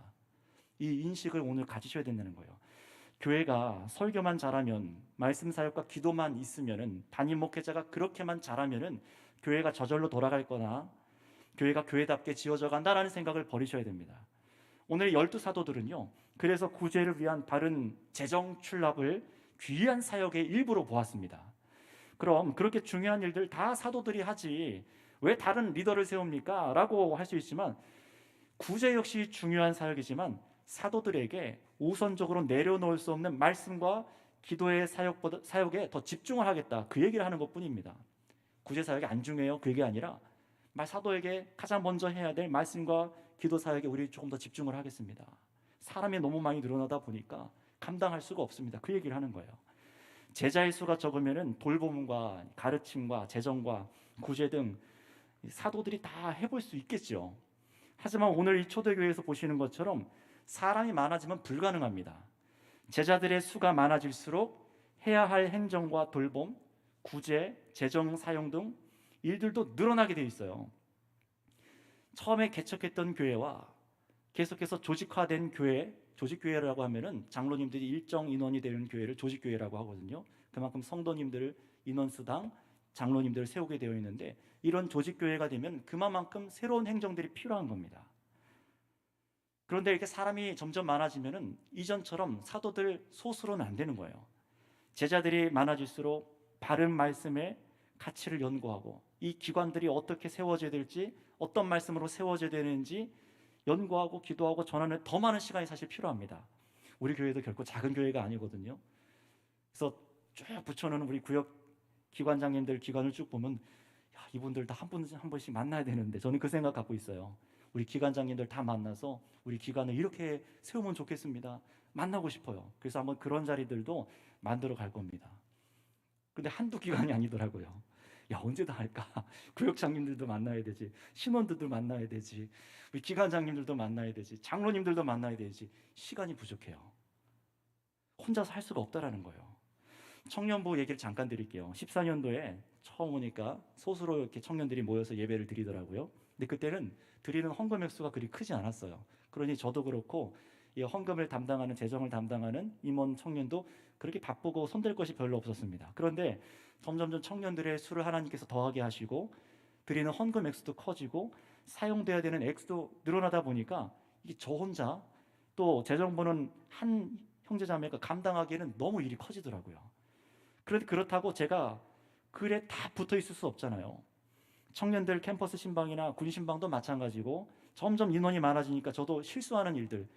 이 인식을 오늘 가지셔야 된다는 거예요. 교회가 설교만 잘하면, 말씀 사역과 기도만 있으면은, 담임 목회자가 그렇게만 잘하면은 교회가 저절로 돌아갈 거나 교회가 교회답게 지어져 간다라는 생각을 버리셔야 됩니다. 오늘 12사도들은요, 그래서 구제를 위한 바른 재정 출납을 귀한 사역의 일부로 보았습니다. 그럼 그렇게 중요한 일들 다 사도들이 하지 왜 다른 리더를 세웁니까? 라고 할 수 있지만, 구제 역시 중요한 사역이지만 사도들에게 우선적으로 내려놓을 수 없는 말씀과 기도의 사역에 더 집중을 하겠다, 그 얘기를 하는 것뿐입니다. 구제 사역이 안 중요해요, 그 얘기 아니라 사도에게 가장 먼저 해야 될 말씀과 기도 사역에 우리 조금 더 집중을 하겠습니다. 사람이 너무 많이 늘어나다 보니까 감당할 수가 없습니다, 그 얘기를 하는 거예요. 제자의 수가 적으면은 돌봄과 가르침과 재정과 구제 등 사도들이 다 해볼 수 있겠죠. 하지만 오늘 이 초대교회에서 보시는 것처럼 사람이 많아지면 불가능합니다. 제자들의 수가 많아질수록 해야 할 행정과 돌봄, 구제, 재정 사용 등 일들도 늘어나게 돼 있어요. 처음에 개척했던 교회와 계속해서 조직화된 교회, 조직교회라고 하면은 장로님들이 일정 인원이 되는 교회를 조직교회라고 하거든요. 그만큼 성도님들 인원수당 장로님들을 세우게 되어 있는데, 이런 조직교회가 되면 그만큼 새로운 행정들이 필요한 겁니다. 그런데 이렇게 사람이 점점 많아지면은 이전처럼 사도들 소수로는 안 되는 거예요. 제자들이 많아질수록 바른 말씀의 가치를 연구하고, 이 기관들이 어떻게 세워져야 될지, 어떤 말씀으로 세워져야 되는지 연구하고 기도하고 전하는 더 많은 시간이 사실 필요합니다. 우리 교회도 결코 작은 교회가 아니거든요. 그래서 쭉 붙여놓은 우리 구역 기관장님들 기관을 쭉 보면, 야, 이분들 다 한 번씩 만나야 되는데, 저는 그 생각 갖고 있어요. 우리 기관장님들 다 만나서 우리 기관을 이렇게 세우면 좋겠습니다. 만나고 싶어요. 그래서 한번 그런 자리들도 만들어 갈 겁니다. 근데 한두 기관이 아니더라고요. 야, 언제 다 할까? 구역장님들도 만나야 되지, 신원들도 만나야 되지, 우리 기관장님들도 만나야 되지, 장로님들도 만나야 되지. 시간이 부족해요. 혼자서 할 수가 없다라는 거예요. 청년부 얘기를 잠깐 드릴게요. 14년도에 처음 오니까 소수로 이렇게 청년들이 모여서 예배를 드리더라고요. 근데 그때는 드리는 헌금 액수가 그리 크지 않았어요. 그러니 저도 그렇고 이 헌금을 담당하는, 재정을 담당하는 임원 청년도 그렇게 바쁘고 손댈 것이 별로 없었습니다. 그런데 점점점 청년들의 수를 하나님께서 더하게 하시고 드리는 헌금 액수도 커지고 사용돼야 되는 액수도 늘어나다 보니까 이게 저 혼자, 또 재정부는 한 형제자매가 감당하기에는 너무 일이 커지더라고요. 그런데 그렇다고 제가 글에 다 붙어 있을 수 없잖아요. 청년들 캠퍼스 신방이나 군 신방도 마찬가지고 점점 인원이 많아지니까 저도 실수하는 일들,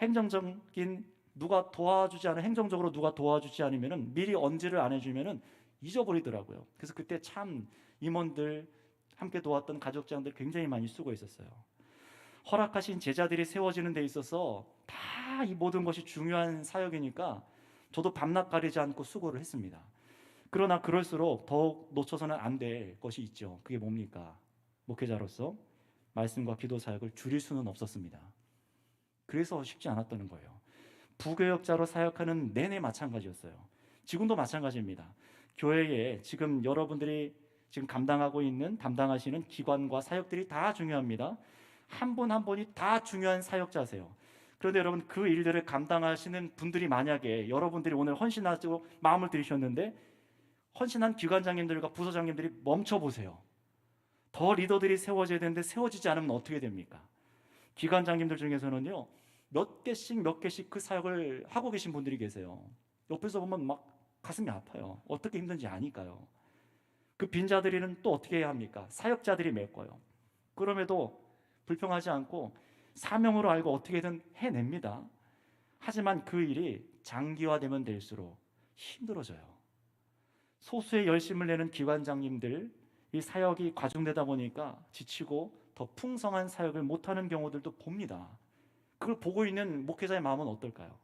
행정적인 누가 도와주지 않은, 행정적으로 누가 도와주지 않으면은, 미리 언지를 안 해주면은 잊어버리더라고요. 그래서 그때 참 임원들, 함께 도왔던 가족장들 굉장히 많이 수고했었어요. 허락하신 제자들이 세워지는 데 있어서 다 이 모든 것이 중요한 사역이니까 저도 밤낮 가리지 않고 수고를 했습니다. 그러나 그럴수록 더욱 놓쳐서는 안 될 것이 있죠. 그게 뭡니까? 목회자로서 말씀과 기도 사역을 줄일 수는 없었습니다. 그래서 쉽지 않았다는 거예요. 부교역자로 사역하는 내내 마찬가지였어요. 지금도 마찬가지입니다. 교회에 지금 여러분들이 지금 감당하고 있는, 담당하시는 기관과 사역들이 다 중요합니다. 한 분 한 분이 다 중요한 사역자세요. 그런데 여러분, 그 일들을 감당하시는 분들이 만약에 여러분들이 오늘 헌신하시고 마음을 들이셨는데 헌신한 기관장님들과 부서장님들이 멈춰보세요. 더 리더들이 세워져야 되는데 세워지지 않으면 어떻게 됩니까? 기관장님들 중에서는요, 몇 개씩 그 사역을 하고 계신 분들이 계세요. 옆에서 보면 막 가슴이 아파요. 어떻게 힘든지 아니까요. 그 빈자들이는 또 어떻게 해야 합니까? 사역자들이 메꿔요. 그럼에도 불평하지 않고 사명으로 알고 어떻게든 해냅니다. 하지만 그 일이 장기화되면 될수록 힘들어져요. 소수의 열심을 내는 기관장님들, 이 사역이 과중되다 보니까 지치고 더 풍성한 사역을 못하는 경우들도 봅니다. 그걸 보고 있는 목회자의 마음은 어떨까요?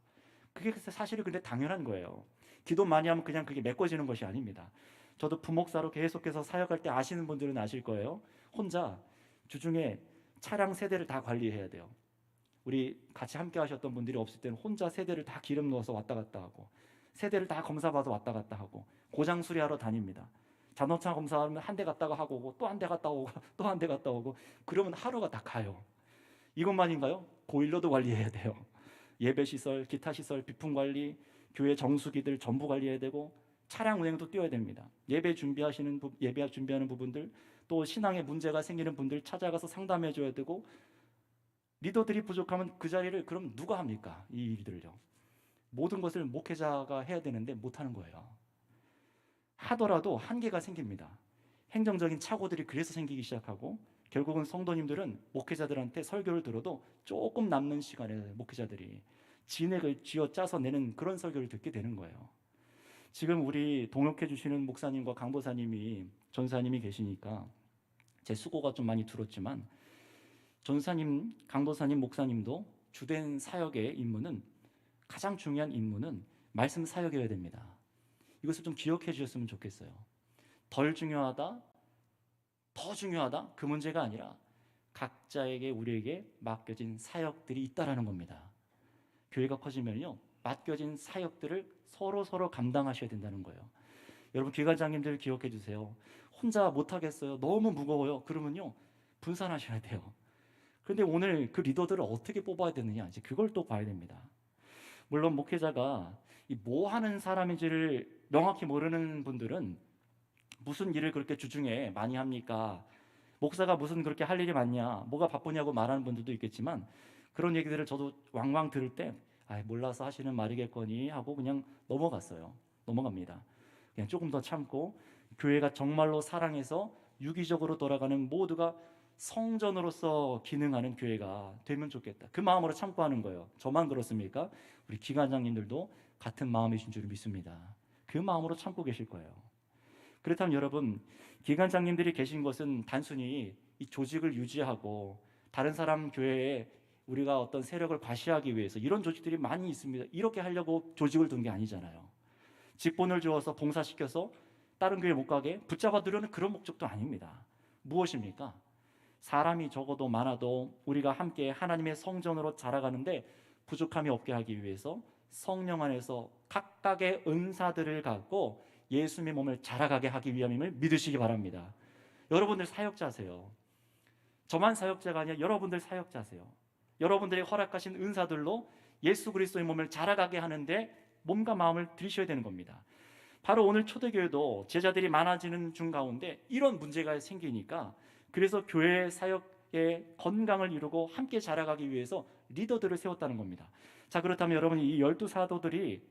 그게 사실은 근데 당연한 거예요. 기도 많이 하면 그냥 그게 메꿔지는 것이 아닙니다. 저도 부목사로 계속해서 사역할 때 아시는 분들은 아실 거예요. 혼자 주중에 차량 세대를 다 관리해야 돼요. 우리 같이 함께 하셨던 분들이 없을 때는 혼자 세대를 다 기름 넣어서 왔다 갔다 하고, 세대를 다 검사받아 왔다 갔다 하고, 고장 수리하러 다닙니다. 자동차 검사하면 한 대 갔다가 하고 오고, 또 한 대 갔다 오고, 또 한 대 갔다 오고, 그러면 하루가 다 가요. 이것만인가요? 보일러도 관리해야 돼요. 예배시설, 기타시설, 비품관리, 교회 정수기들 전부 관리해야 되고, 차량 운행도 뛰어야 됩니다. 예배 준비하는 부분들, 또 신앙에 문제가 생기는 분들 찾아가서 상담해 줘야 되고, 리더들이 부족하면 그 자리를 그럼 누가 합니까? 이 일들을요. 모든 것을 목회자가 해야 되는데 못하는 거예요. 하더라도 한계가 생깁니다. 행정적인 착오들이 그래서 생기기 시작하고, 결국은 성도님들은 목회자들한테 설교를 들어도 조금 남는 시간에 목회자들이 진액을 쥐어짜서 내는 그런 설교를 듣게 되는 거예요. 지금 우리 동역해 주시는 목사님과 강도사님이, 전사님이 계시니까 제 수고가 좀 많이 들었지만, 전사님, 강도사님, 목사님도 주된 사역의 임무는, 가장 중요한 임무는 말씀 사역이어야 됩니다. 이것을 좀 기억해 주셨으면 좋겠어요. 덜 중요하다, 더 중요하다, 그 문제가 아니라 각자에게, 우리에게 맡겨진 사역들이 있다라는 겁니다. 교회가 커지면요, 맡겨진 사역들을 서로 감당하셔야 된다는 거예요. 여러분, 기관장님들 기억해 주세요. 혼자 못하겠어요, 너무 무거워요, 그러면요 분산하셔야 돼요. 그런데 오늘 그 리더들을 어떻게 뽑아야 되느냐, 이제 그걸 또 봐야 됩니다. 물론 목회자가 뭐 하는 사람인지를 명확히 모르는 분들은 무슨 일을 그렇게 주중에 많이 합니까? 목사가 무슨 그렇게 할 일이 많냐? 뭐가 바쁘냐고 말하는 분들도 있겠지만, 그런 얘기들을 저도 왕왕 들을 때 몰라서 하시는 말이겠거니 하고 그냥 넘어갑니다. 그냥 조금 더 참고, 교회가 정말로 사랑해서 유기적으로 돌아가는, 모두가 성전으로서 기능하는 교회가 되면 좋겠다, 그 마음으로 참고 하는 거예요. 저만 그렇습니까? 우리 기관장님들도 같은 마음이신 줄 믿습니다. 그 마음으로 참고 계실 거예요. 그렇다면 여러분, 기관장님들이 계신 것은 단순히 이 조직을 유지하고 다른 사람 교회에 우리가 어떤 세력을 과시하기 위해서, 이런 조직들이 많이 있습니다. 이렇게 하려고 조직을 둔 게 아니잖아요. 직분을 주어서 봉사시켜서 다른 교회 못 가게 붙잡아 두려는 그런 목적도 아닙니다. 무엇입니까? 사람이 적어도 많아도 우리가 함께 하나님의 성전으로 자라가는데 부족함이 없게 하기 위해서 성령 안에서 각각의 은사들을 갖고 예수님의 몸을 자라가게 하기 위함임을 믿으시기 바랍니다. 여러분들 사역자세요. 저만 사역자가 아니라 여러분들 사역자세요. 여러분들이 허락하신 은사들로 예수 그리스도의 몸을 자라가게 하는데 몸과 마음을 들이셔야 되는 겁니다. 바로 오늘 초대교회도 제자들이 많아지는 중 가운데 이런 문제가 생기니까, 그래서 교회 사역의 건강을 이루고 함께 자라가기 위해서 리더들을 세웠다는 겁니다. 자, 그렇다면 여러분, 이 12사도들이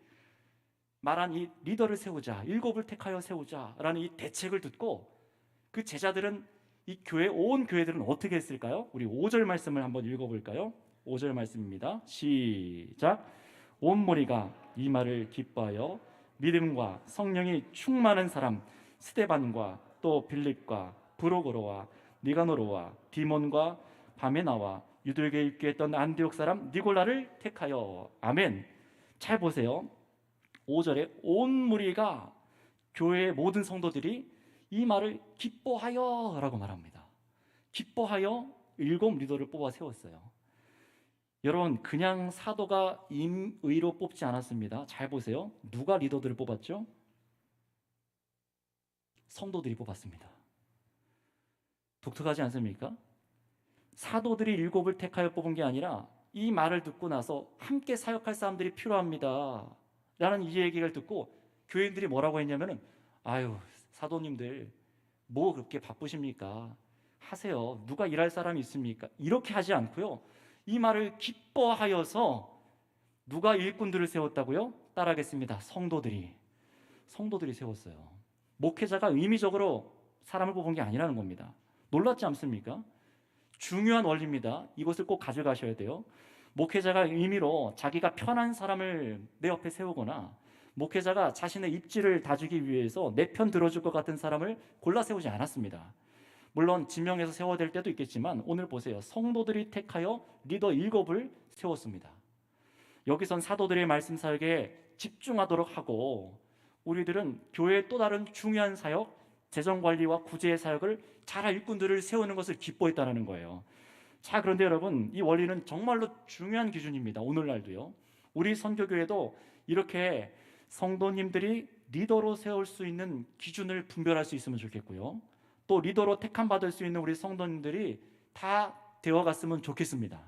말한 이 리더를 세우자, 일곱을 택하여 세우자라는 이 대책을 듣고 그 제자들은, 이 교회, 온 교회들은 어떻게 했을까요? 우리 5절 말씀을 한번 읽어볼까요? 5절 말씀입니다. 시작. 온 무리가 이 말을 기뻐하여 믿음과 성령이 충만한 사람 스데반과 또 빌립과 브로고로와 니가노로와 디몬과 바메나와 유대교에 입교했던 안디옥 사람 니골라를 택하여. 아멘. 잘 보세요. 5절에 온 무리가, 교회의 모든 성도들이 이 말을 기뻐하여 라고 말합니다. 기뻐하여 7 리더를 뽑아 세웠어요. 여러분, 그냥 사도가 임의로 뽑지 않았습니다. 잘 보세요. 누가 리더들을 뽑았죠? 성도들이 뽑았습니다. 독특하지 않습니까? 사도들이 7을 택하여 뽑은 게 아니라 이 말을 듣고 나서 함께 사역할 사람들이 필요합니다 라는 이 얘기를 듣고 교인들이 뭐라고 했냐면은 아유 사도님들 뭐 그렇게 바쁘십니까? 하세요. 누가 일할 사람이 있습니까? 이렇게 하지 않고요. 이 말을 기뻐하여서 누가 일꾼들을 세웠다고요? 따라하겠습니다. 성도들이 세웠어요. 목회자가 의미적으로 사람을 뽑은 게 아니라는 겁니다. 놀랍지 않습니까? 중요한 원리입니다. 이것을 꼭 가져가셔야 돼요. 목회자가 의미로 자기가 편한 사람을 내 옆에 세우거나 목회자가 자신의 입지를 다주기 위해서 내 편 들어줄 것 같은 사람을 골라 세우지 않았습니다. 물론 지명해서 세워야 될 때도 있겠지만 오늘 보세요. 성도들이 택하여 리더 7을 세웠습니다. 여기선 사도들의 말씀 사역에 집중하도록 하고 우리들은 교회의 또 다른 중요한 사역, 재정관리와 구제의 사역을 잘할 일꾼들을 세우는 것을 기뻐했다는 거예요. 자, 그런데 여러분, 이 원리는 정말로 중요한 기준입니다. 오늘날도요. 우리 선교교회도 이렇게 성도님들이 리더로 세울 수 있는 기준을 분별할 수 있으면 좋겠고요. 또 리더로 택함 받을 수 있는 우리 성도님들이 다 되어갔으면 좋겠습니다.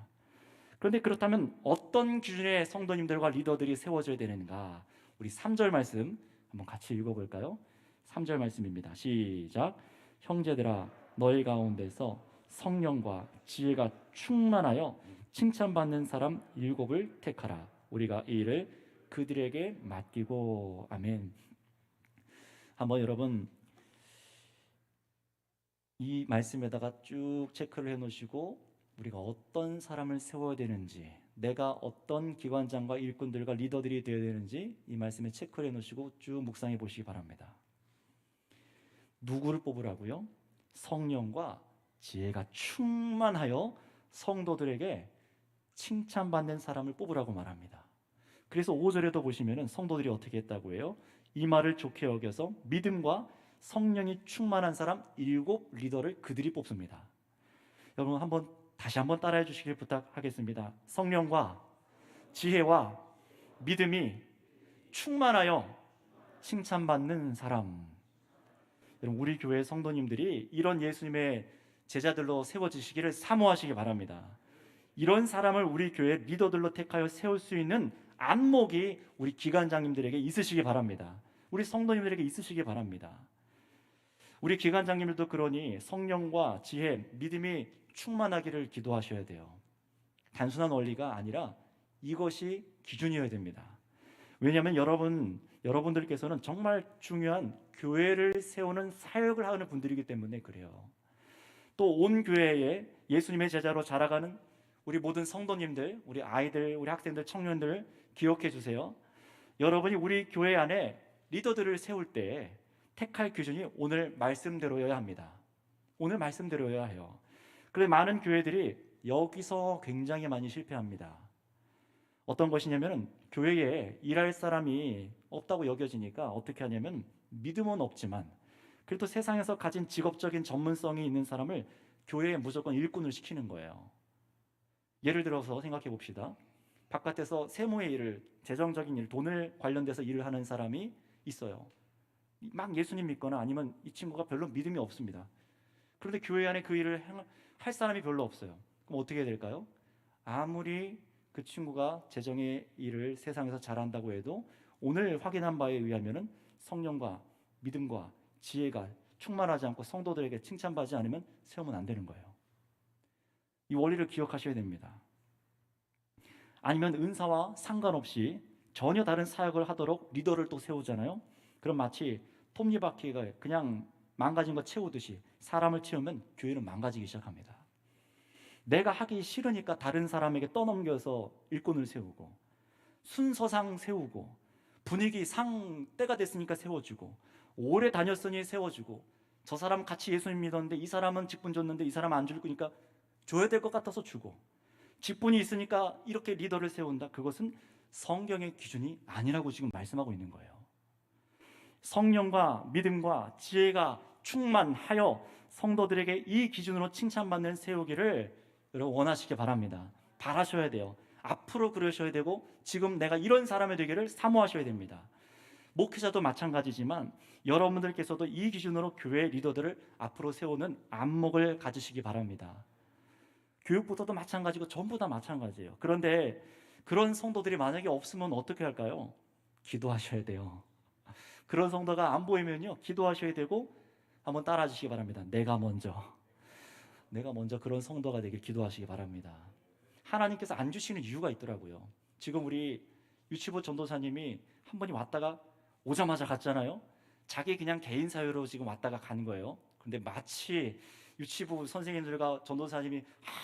그런데 그렇다면 어떤 기준의 성도님들과 리더들이 세워져야 되는가? 우리 3절 말씀 한번 같이 읽어볼까요? 3절 말씀입니다. 시작. 형제들아 너희 가운데서 성령과 지혜가 충만하여 칭찬받는 사람 7을 택하라. 우리가 이 일을 그들에게 맡기고. 아멘. 한번 여러분 이 말씀에다가 쭉 체크를 해놓으시고 우리가 어떤 사람을 세워야 되는지, 내가 어떤 기관장과 일꾼들과 리더들이 되어야 되는지 이 말씀에 체크를 해놓으시고 쭉 묵상해 보시기 바랍니다. 누구를 뽑으라고요? 성령과 지혜가 충만하여 성도들에게 칭찬받는 사람을 뽑으라고 말합니다. 그래서 5절에도 보시면은 성도들이 어떻게 했다고 해요? 이 말을 좋게 여겨서 믿음과 성령이 충만한 사람 7 리더를 그들이 뽑습니다. 여러분 다시 한번 따라해 주시길 부탁하겠습니다. 성령과 지혜와 믿음이 충만하여 칭찬받는 사람. 여러분 우리 교회 성도님들이 이런 예수님의 제자들로 세워지시기를 사모하시기 바랍니다. 이런 사람을 우리 교회 리더들로 택하여 세울 수 있는 안목이 우리 기관장님들에게 있으시기 바랍니다. 우리 성도님들에게 있으시기 바랍니다. 우리 기관장님들도 그러니 성령과 지혜, 믿음이 충만하기를 기도하셔야 돼요. 단순한 원리가 아니라 이것이 기준이어야 됩니다. 왜냐하면 여러분들께서는 정말 중요한 교회를 세우는 사역을 하는 분들이기 때문에 그래요. 또 온 교회에 예수님의 제자로 자라가는 우리 모든 성도님들, 우리 아이들, 우리 학생들, 청년들 기억해 주세요. 여러분이 우리 교회 안에 리더들을 세울 때 택할 기준이 오늘 말씀대로여야 합니다. 오늘 말씀대로여야 해요. 그런데 많은 교회들이 여기서 굉장히 많이 실패합니다. 어떤 것이냐면 교회에 일할 사람이 없다고 여겨지니까 어떻게 하냐면 믿음은 없지만 그래도 세상에서 가진 직업적인 전문성이 있는 사람을 교회에 무조건 일꾼을 시키는 거예요. 예를 들어서 생각해 봅시다. 바깥에서 세무의 일을, 재정적인 일, 돈을 관련돼서 일을 하는 사람이 있어요. 막 예수님 믿거나 아니면 이 친구가 별로 믿음이 없습니다. 그런데 교회 안에 그 일을 할 사람이 별로 없어요. 그럼 어떻게 될까요? 아무리 그 친구가 재정의 일을 세상에서 잘한다고 해도 오늘 확인한 바에 의하면은 성령과 믿음과 지혜가 충만하지 않고 성도들에게 칭찬받지 않으면 세우면 안 되는 거예요. 이 원리를 기억하셔야 됩니다. 아니면 은사와 상관없이 전혀 다른 사역을 하도록 리더를 또 세우잖아요. 그럼 마치 톱니바퀴가 그냥 망가진 거 채우듯이 사람을 채우면 교회는 망가지기 시작합니다. 내가 하기 싫으니까 다른 사람에게 떠넘겨서 일꾼을 세우고 순서상 세우고 분위기 상 때가 됐으니까 세워주고 오래 다녔으니 세워주고 저 사람 같이 예수님 믿었는데 이 사람은 직분 줬는데 이 사람 안 줄 거니까 줘야 될 것 같아서 주고 직분이 있으니까 이렇게 리더를 세운다. 그것은 성경의 기준이 아니라고 지금 말씀하고 있는 거예요. 성령과 믿음과 지혜가 충만하여 성도들에게 이 기준으로 칭찬받는 세우기를 여러분 원하시기 바랍니다. 바라셔야 돼요. 앞으로 그러셔야 되고 지금 내가 이런 사람이 되기를 사모하셔야 됩니다. 목회자도 마찬가지지만 여러분들께서도 이 기준으로 교회 리더들을 앞으로 세우는 안목을 가지시기 바랍니다. 교육부터도 마찬가지고 전부 다 마찬가지예요. 그런데 그런 성도들이 만약에 없으면 어떻게 할까요? 기도하셔야 돼요. 그런 성도가 안 보이면요, 기도하셔야 되고 한번 따라 주시기 바랍니다. 내가 먼저 그런 성도가 되길 기도하시기 바랍니다. 하나님께서 안 주시는 이유가 있더라고요. 지금 우리 유치부 전도사님이 한 분이 왔다가 오자마자 갔잖아요. 자기 그냥 개인 사유로 지금 왔다가 가는 거예요. 근데 마치 유치부 선생님들과 전도사님이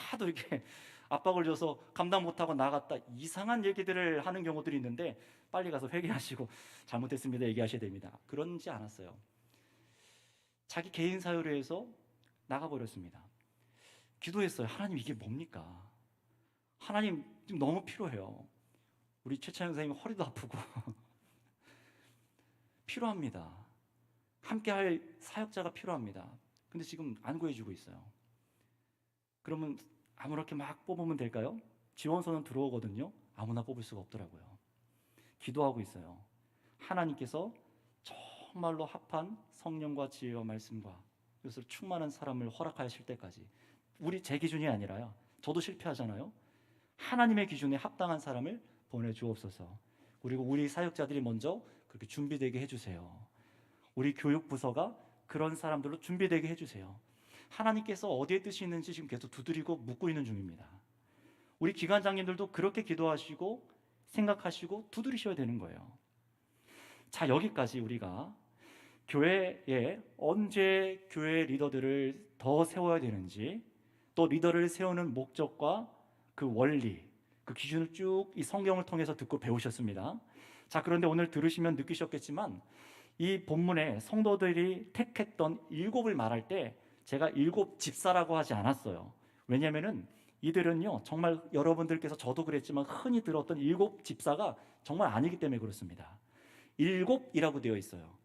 하도 이렇게 압박을 줘서 감당 못하고 나갔다, 이상한 얘기들을 하는 경우들이 있는데 빨리 가서 회개하시고 잘못했습니다 얘기하셔야 됩니다. 그런지 않았어요. 자기 개인 사유로 해서 나가버렸습니다. 기도했어요. 하나님, 이게 뭡니까? 하나님, 지금 너무 필요해요. 우리 최찬영 선생님 허리도 아프고 필요합니다. 함께할 사역자가 필요합니다. 근데 지금 안 구해주고 있어요. 그러면 아무렇게 막 뽑으면 될까요? 지원서는 들어오거든요. 아무나 뽑을 수가 없더라고요. 기도하고 있어요. 하나님께서 정말로 합한 성령과 지혜와 말씀과 그것을 충만한 사람을 허락하실 때까지, 제 기준이 아니라요, 저도 실패하잖아요. 하나님의 기준에 합당한 사람을 보내주옵소서. 그리고 우리 사역자들이 먼저 그렇게 준비되게 해주세요. 우리 교육부서가 그런 사람들로 준비되게 해주세요. 하나님께서 어디에 뜻이 있는지 지금 계속 두드리고 묻고 있는 중입니다. 우리 기관장님들도 그렇게 기도하시고 생각하시고 두드리셔야 되는 거예요. 자, 여기까지 우리가 교회에 언제 교회 리더들을 더 세워야 되는지, 또 리더를 세우는 목적과 그 원리, 그 기준을 쭉 이 성경을 통해서 듣고 배우셨습니다. 자, 그런데 오늘 들으시면 느끼셨겠지만 이 본문에 성도들이 택했던 7을 말할 때 제가 7 집사라고 하지 않았어요. 왜냐하면은 이들은요, 정말 여러분들께서 저도 그랬지만 흔히 들었던 7 집사가 정말 아니기 때문에 그렇습니다. 7이라고 되어 있어요.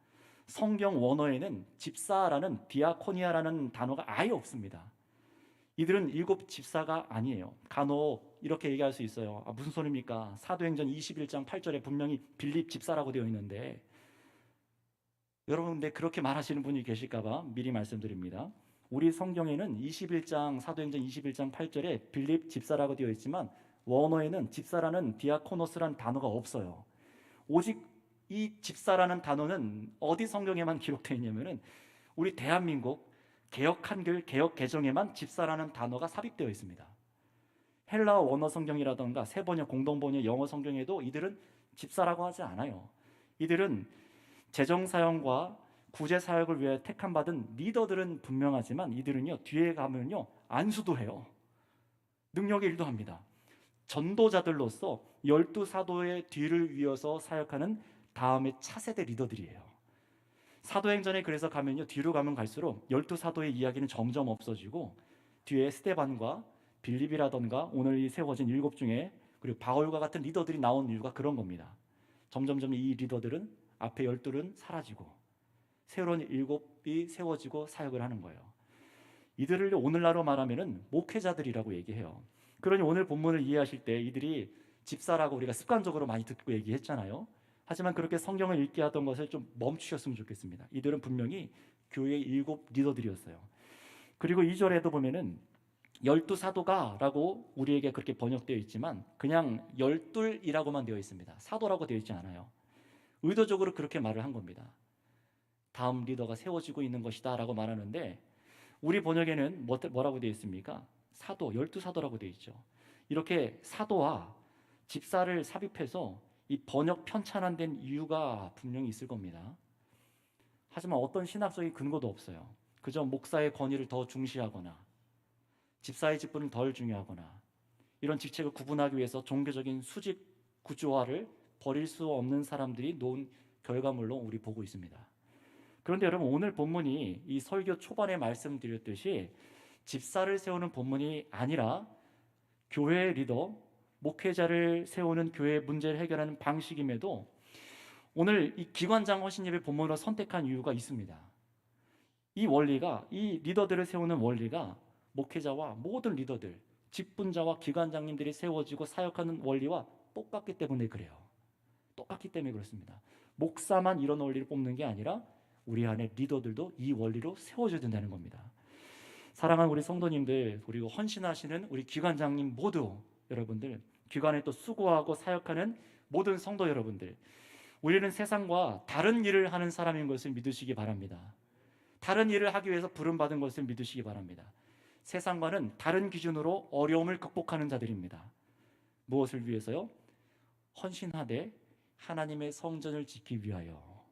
성경 원어에는 집사라는 디아코니아라는 단어가 아예 없습니다. 이들은 7 집사가 아니에요. 간혹 이렇게 얘기할 수 있어요. 무슨 소리입니까? 사도행전 21장 8절에 분명히 빌립 집사라고 되어 있는데, 여러분, 근데 그렇게 말하시는 분이 계실까 봐 미리 말씀드립니다. 우리 성경에는 사도행전 21장 8절에 빌립 집사라고 되어 있지만 원어에는 집사라는 디아코노스라는 단어가 없어요. 오직 이 집사라는 단어는 어디 성경에만 기록되어 있냐면은 우리 대한민국 개역 한글 개역 개정에만 집사라는 단어가 삽입되어 있습니다. 헬라어 원어 성경이라던가 세번역 공동번역 영어 성경에도 이들은 집사라고 하지 않아요. 이들은 재정 사역과 구제 사역을 위해 택함 받은 리더들은 분명하지만 이들은요, 뒤에 가면요, 안수도 해요. 능력의 일도 합니다. 전도자들로서 12사도의 뒤를 이어서 사역하는 다음의 차세대 리더들이에요. 사도행전에 그래서 가면요, 뒤로 가면 갈수록 12사도의 이야기는 점점 없어지고 뒤에 스데반과 빌립이라던가 오늘 이 세워진 7 중에 그리고 바울과 같은 리더들이 나온 이유가 그런 겁니다. 점점점 이 리더들은 앞에 12는 사라지고 새로운 7이 세워지고 사역을 하는 거예요. 이들을 오늘날로 말하면은 목회자들이라고 얘기해요. 그러니 오늘 본문을 이해하실 때 이들이 집사라고 우리가 습관적으로 많이 듣고 얘기했잖아요. 하지만 그렇게 성경을 읽게 하던 것을 좀 멈추셨으면 좋겠습니다. 이들은 분명히 교회의 7 리더들이었어요. 그리고 2절에도 보면은 12사도가 라고 우리에게 그렇게 번역되어 있지만 그냥 12이라고만 되어 있습니다. 사도라고 되어 있지 않아요. 의도적으로 그렇게 말을 한 겁니다. 다음 리더가 세워지고 있는 것이다 라고 말하는데 우리 번역에는 뭐라고 되어 있습니까? 사도, 12사도라고 되어 있죠. 이렇게 사도와 집사를 삽입해서 이 번역 편찬된 이유가 분명히 있을 겁니다. 하지만 어떤 신학적인 근거도 없어요. 그저 목사의 권위를 더 중시하거나 집사의 직분을 덜 중요하거나 이런 직책을 구분하기 위해서 종교적인 수직 구조화를 버릴 수 없는 사람들이 놓은 결과물로 우리 보고 있습니다. 그런데 여러분, 오늘 본문이 이 설교 초반에 말씀드렸듯이 집사를 세우는 본문이 아니라 교회의 리더, 목회자를 세우는 교회의 문제를 해결하는 방식임에도 오늘 이 기관장 허신예배 본문으로 선택한 이유가 있습니다. 이 원리가, 이 리더들을 세우는 원리가 목회자와 모든 리더들, 직분자와 기관장님들이 세워지고 사역하는 원리와 똑같기 때문에 그래요. 똑같기 때문에 그렇습니다. 목사만 이런 원리를 뽑는 게 아니라 우리 안에 리더들도 이 원리로 세워져야 된다는 겁니다. 사랑하는 우리 성도님들, 그리고 헌신하시는 우리 기관장님 모두 여러분들, 기관에 또 수고하고 사역하는 모든 성도 여러분들, 우리는 세상과 다른 일을 하는 사람인 것을 믿으시기 바랍니다. 다른 일을 하기 위해서 부름받은 것을 믿으시기 바랍니다. 세상과는 다른 기준으로 어려움을 극복하는 자들입니다. 무엇을 위해서요? 헌신하되 하나님의 성전을 지키기 위하여,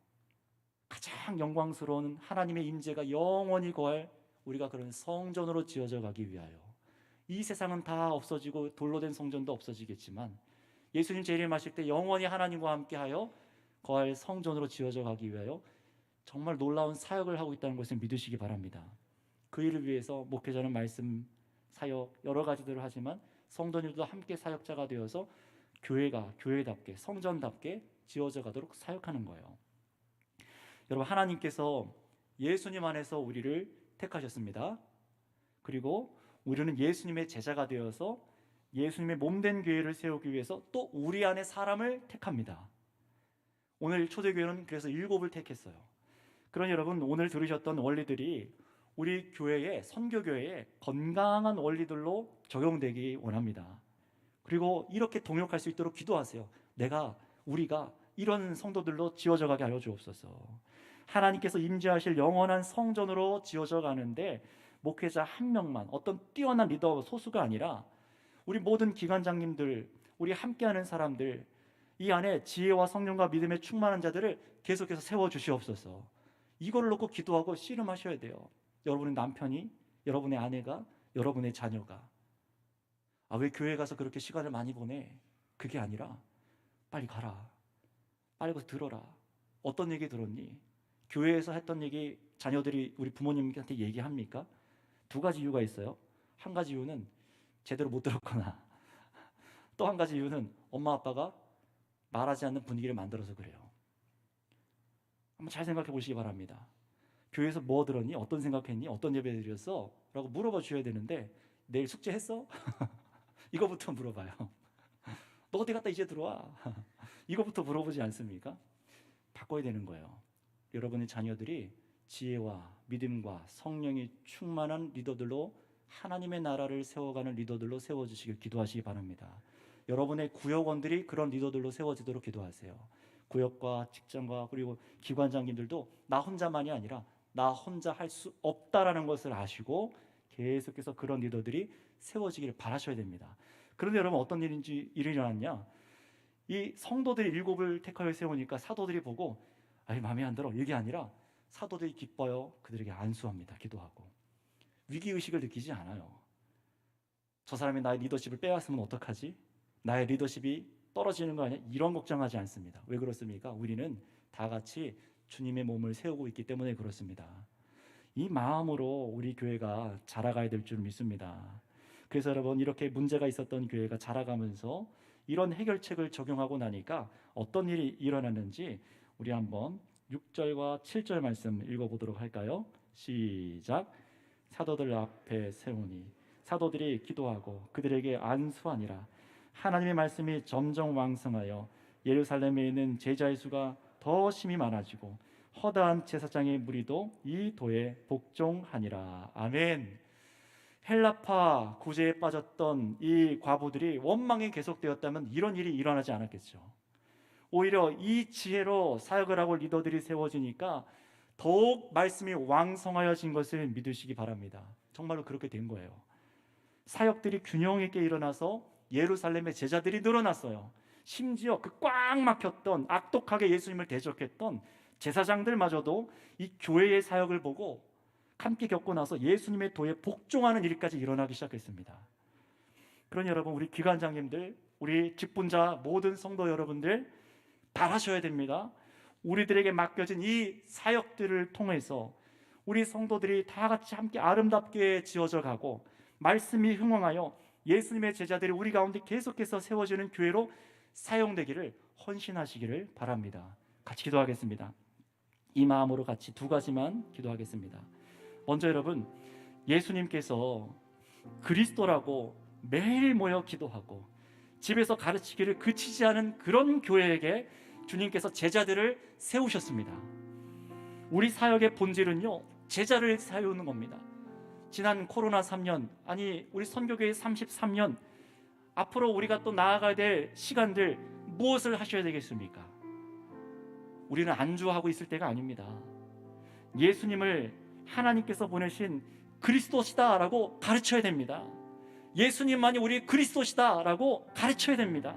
가장 영광스러운 하나님의 임재가 영원히 거할 우리가 그런 성전으로 지어져 가기 위하여. 이 세상은 다 없어지고 돌로 된 성전도 없어지겠지만 예수님 재림하실 때 영원히 하나님과 함께하여 거할 성전으로 지어져 가기 위하여 정말 놀라운 사역을 하고 있다는 것을 믿으시기 바랍니다. 그 일을 위해서 목회자는 말씀, 사역 여러 가지들을 하지만 성도님도 함께 사역자가 되어서 교회가 교회답게 성전답게 지어져 가도록 사역하는 거예요. 여러분, 하나님께서 예수님 안에서 우리를 택하셨습니다. 그리고 우리는 예수님의 제자가 되어서 예수님의 몸된 교회를 세우기 위해서 또 우리 안에 사람을 택합니다. 오늘 초대교회는 그래서 7을 택했어요. 그러니 여러분, 오늘 들으셨던 원리들이 우리 교회의 선교교회의 건강한 원리들로 적용되기 원합니다. 그리고 이렇게 동역할 수 있도록 기도하세요. 우리가 이런 성도들로 지어져 가게 하여 주옵소서. 하나님께서 임재하실 영원한 성전으로 지어져 가는데 목회자 한 명만, 어떤 뛰어난 리더 소수가 아니라 우리 모든 기관장님들, 우리 함께하는 사람들, 이 안에 지혜와 성령과 믿음에 충만한 자들을 계속해서 세워주시옵소서. 이걸 놓고 기도하고 씨름하셔야 돼요. 여러분의 남편이, 여러분의 아내가, 여러분의 자녀가. 왜 교회 가서 그렇게 시간을 많이 보내? 그게 아니라 빨리 가라, 빨리 가서 들어라. 어떤 얘기 들었니? 교회에서 했던 얘기 자녀들이 우리 부모님한테 얘기합니까? 2가지 이유가 있어요. 한 가지 이유는 제대로 못 들었거나, 또 한 가지 이유는 엄마 아빠가 말하지 않는 분위기를 만들어서 그래요. 한번 잘 생각해 보시기 바랍니다. 교회에서 뭐 들었니? 어떤 생각했니? 어떤 예배 드렸어? 라고 물어봐 주셔야 되는데, 내일 숙제했어? 이거부터 물어봐요. 너 어디 갔다 이제 들어와? 이거부터 물어보지 않습니까? 바꿔야 되는 거예요. 여러분의 자녀들이 지혜와 믿음과 성령이 충만한 리더들로, 하나님의 나라를 세워가는 리더들로 세워주시길 기도하시기 바랍니다. 여러분의 구역원들이 그런 리더들로 세워지도록 기도하세요. 구역과 직장과 그리고 기관장님들도 나 혼자만이 아니라 나 혼자 할 수 없다라는 것을 아시고 계속해서 그런 리더들이 세워지기를 바라셔야 됩니다. 그런데 여러분, 어떤 일이 일어났냐? 이 성도들이 7을 택하여 세우니까 사도들이 보고 마음에 안 들어, 이게 아니라 사도들이 기뻐요. 그들에게 안수합니다. 기도하고. 위기의식을 느끼지 않아요. 저 사람이 나의 리더십을 빼앗으면 어떡하지? 나의 리더십이 떨어지는 거 아니야? 이런 걱정하지 않습니다. 왜 그렇습니까? 우리는 다 같이 주님의 몸을 세우고 있기 때문에 그렇습니다. 이 마음으로 우리 교회가 자라가야 될 줄 믿습니다. 그래서 여러분, 이렇게 문제가 있었던 교회가 자라가면서 이런 해결책을 적용하고 나니까 어떤 일이 일어났는지 우리 한번 6절과 7절 말씀 읽어보도록 할까요? 시작. 사도들 앞에 세우니 사도들이 기도하고 그들에게 안수하니라. 하나님의 말씀이 점점 왕성하여 예루살렘에 있는 제자의 수가 더 심히 많아지고 허다한 제사장의 무리도 이 도에 복종하니라. 아멘. 헬라파 구제에 빠졌던 이 과부들이 원망이 계속되었다면 이런 일이 일어나지 않았겠죠. 오히려 이 지혜로 사역을 하고 리더들이 세워지니까 더욱 말씀이 왕성하여진 것을 믿으시기 바랍니다. 정말로 그렇게 된 거예요. 사역들이 균형 있게 일어나서 예루살렘의 제자들이 늘어났어요. 심지어 그 꽉 막혔던, 악독하게 예수님을 대적했던 제사장들마저도 이 교회의 사역을 보고 함께 겪고 나서 예수님의 도에 복종하는 일까지 일어나기 시작했습니다. 그러니 여러분, 우리 기관장님들, 우리 직분자 모든 성도 여러분들 잘하셔야 됩니다. 우리들에게 맡겨진 이 사역들을 통해서 우리 성도들이 다 같이 함께 아름답게 지어져 가고 말씀이 흥왕하여 예수님의 제자들이 우리 가운데 계속해서 세워지는 교회로 사용되기를 헌신하시기를 바랍니다. 같이 기도하겠습니다. 이 마음으로 같이 2가지만 기도하겠습니다. 먼저 여러분, 예수님께서 그리스도라고 매일 모여 기도하고 집에서 가르치기를 그치지 않은 그런 교회에게 주님께서 제자들을 세우셨습니다. 우리 사역의 본질은요, 제자를 세우는 겁니다. 지난 코로나 3년, 아니 우리 선교교회 33년, 앞으로 우리가 또 나아가야 될 시간들 무엇을 하셔야 되겠습니까? 우리는 안주하고 있을 때가 아닙니다. 예수님을 하나님께서 보내신 그리스도시다라고 가르쳐야 됩니다. 예수님만이 우리 그리스도시다라고 가르쳐야 됩니다.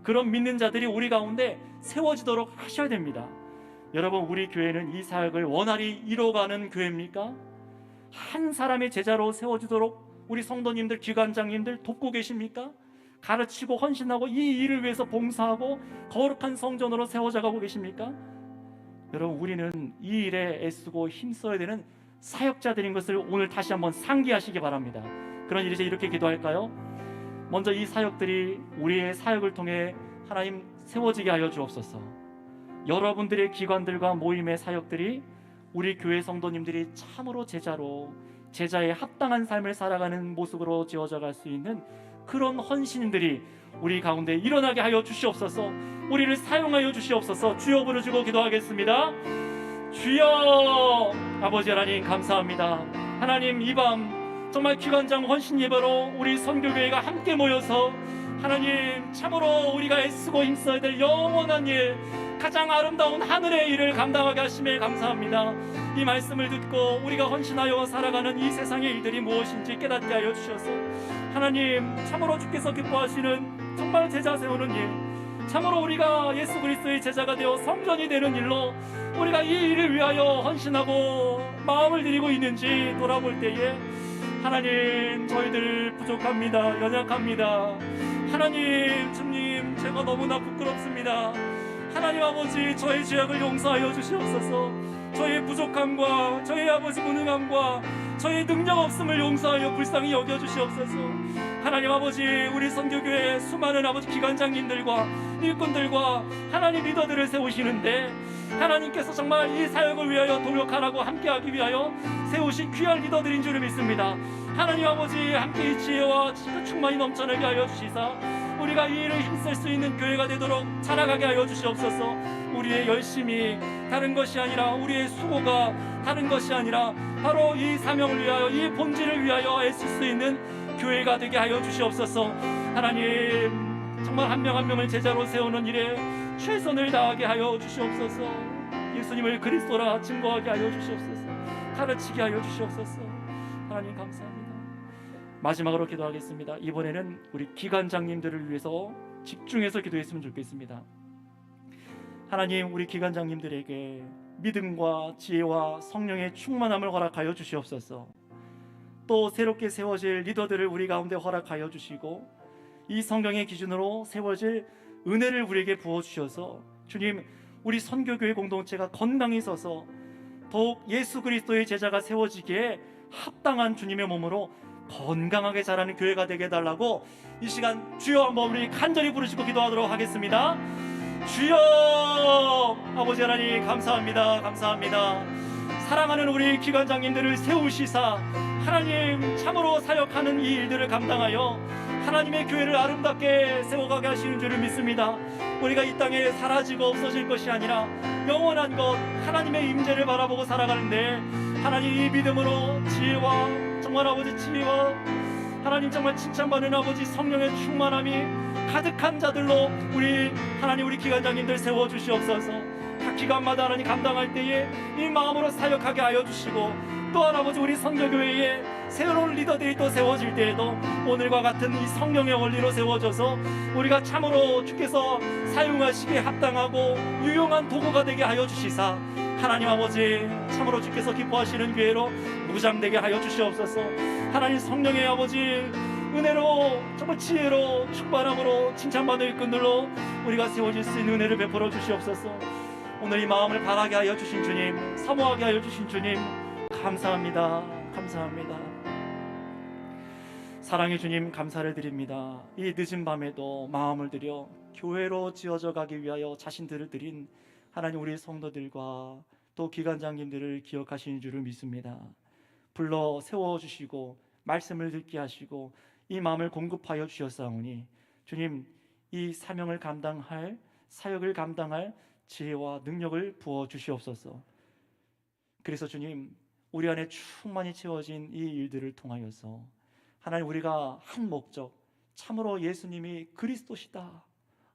그런 믿는 자들이 우리 가운데 세워지도록 하셔야 됩니다. 여러분, 우리 교회는 이 사역을 원활히 이뤄가는 교회입니까? 한 사람의 제자로 세워지도록 우리 성도님들, 기관장님들 돕고 계십니까? 가르치고 헌신하고 이 일을 위해서 봉사하고 거룩한 성전으로 세워져가고 계십니까? 여러분, 우리는 이 일에 애쓰고 힘써야 되는 사역자들인 것을 오늘 다시 한번 상기하시기 바랍니다. 그런 일에서 이렇게 기도할까요? 먼저 이 사역들이 우리의 사역을 통해 하나님 세워지게 하여 주옵소서. 여러분들의 기관들과 모임의 사역들이 우리 교회 성도님들이 참으로 제자의 합당한 삶을 살아가는 모습으로 지어져 갈 수 있는 그런 헌신들이 우리 가운데 일어나게 하여 주시옵소서. 우리를 사용하여 주시옵소서. 주여 부르시고 기도하겠습니다. 주여. 아버지 하나님 감사합니다. 하나님, 이 밤 정말 기관장 헌신 예배로 우리 선교교회가 함께 모여서 하나님 참으로 우리가 애쓰고 힘써야 될 영원한 일, 가장 아름다운 하늘의 일을 감당하게 하심에 감사합니다. 이 말씀을 듣고 우리가 헌신하여 살아가는 이 세상의 일들이 무엇인지 깨닫게 하여 주셔서 하나님 참으로 주께서 기뻐하시는 정말 제자 세우는 일, 참으로 우리가 예수 그리스도의 제자가 되어 성전이 되는 일로 우리가 이 일을 위하여 헌신하고 마음을 들이고 있는지 돌아볼 때에 하나님, 저희들 부족합니다. 연약합니다. 하나님, 주님, 제가 너무나 부끄럽습니다. 하나님 아버지, 저의 죄악을 용서하여 주시옵소서. 저의 부족함과 저의 아버지 무능함과 저의 능력 없음을 용서하여 불쌍히 여겨 주시옵소서. 하나님 아버지, 우리 선교교회 수많은 아버지 기관장님들과 일꾼들과 하나님 리더들을 세우시는데 하나님께서 정말 이 사역을 위하여 노력하라고 함께하기 위하여 세우신 귀한 리더들인 줄을 믿습니다. 하나님 아버지, 함께 이 지혜와 충만히 넘쳐나게 하여 주시사 우리가 이 일을 힘쓸 수 있는 교회가 되도록 자라가게 하여 주시옵소서. 우리의 열심이 다른 것이 아니라, 우리의 수고가 다른 것이 아니라 바로 이 사명을 위하여, 이 본질을 위하여 애쓸 수 있는 교회가 되게 하여 주시옵소서. 하나님, 정말 한 명 한 명을 제자로 세우는 일에 최선을 다하게 하여 주시옵소서. 예수님을 그리스도라 증거하게 하여 주시옵소서. 가르치게 하여 주시옵소서. 하나님 감사합니다. 마지막으로 기도하겠습니다. 이번에는 우리 기관장님들을 위해서 집중해서 기도했으면 좋겠습니다. 하나님, 우리 기관장님들에게 믿음과 지혜와 성령의 충만함을 허락하여 주시옵소서. 또 새롭게 세워질 리더들을 우리 가운데 허락하여 주시고 이 성경의 기준으로 세워질 은혜를 우리에게 부어주셔서 주님, 우리 선교교회 공동체가 건강히 서서 더욱 예수 그리스도의 제자가 세워지기에 합당한 주님의 몸으로 건강하게 자라는 교회가 되게 해달라고 이 시간 주여 한번 우리 간절히 부르시고 기도하도록 하겠습니다. 주여. 아버지 하나님 감사합니다. 감사합니다. 사랑하는 우리 기관장님들을 세우시사 하나님 참으로 사역하는 이 일들을 감당하여 하나님의 교회를 아름답게 세워가게 하시는 줄을 믿습니다. 우리가 이 땅에 사라지고 없어질 것이 아니라 영원한 것, 하나님의 임재를 바라보고 살아가는데 하나님, 이 믿음으로 지혜와 정말 아버지 지혜와 하나님 정말 칭찬받는 아버지 성령의 충만함이 가득한 자들로 우리 하나님, 우리 기관장님들 세워주시옵소서. 각 기관마다 하나님 감당할 때에 이 마음으로 사역하게 하여 주시고, 또한 아버지 우리 선교교회에 새로운 리더들이 또 세워질 때에도 오늘과 같은 이 성령의 원리로 세워져서 우리가 참으로 주께서 사용하시기에 합당하고 유용한 도구가 되게 하여 주시사 하나님 아버지, 참으로 주께서 기뻐하시는 교회로 무장되게 하여 주시옵소서. 하나님 성령의 아버지 은혜로 정말 지혜로 충만함으로 칭찬받을 일꾼들로 우리가 세워질 수 있는 은혜를 베풀어 주시옵소서. 오늘 이 마음을 바라게 하여 주신 주님, 사모하게 하여 주신 주님 감사합니다. 감사합니다. 사랑의 주님 감사를 드립니다. 이 늦은 밤에도 마음을 들여 교회로 지어져 가기 위하여 자신들을 드린 하나님, 우리 성도들과 또 기관장님들을 기억하시는 줄을 믿습니다. 불러 세워주시고 말씀을 듣게 하시고 이 마음을 공급하여 주셨사오니 주님, 이 사명을 감당할, 사역을 감당할 지혜와 능력을 부어 주시옵소서. 그래서 주님, 우리 안에 충만히 채워진 이 일들을 통하여서 하나님, 우리가 한 목적, 참으로 예수님이 그리스도시다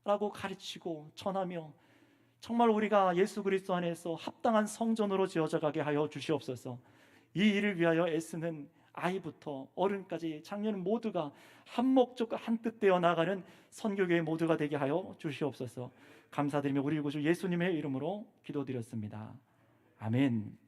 라고 가르치고 전하며 정말 우리가 예수 그리스도 안에서 합당한 성전으로 지어져 가게 하여 주시옵소서. 이 일을 위하여 애쓰는 아이부터 어른까지 장년 모두가 한 목적과 한 뜻 되어 나가는 선교교회 모두가 되게 하여 주시옵소서. 감사드리며 우리 구주 예수님의 이름으로 기도드렸습니다. 아멘.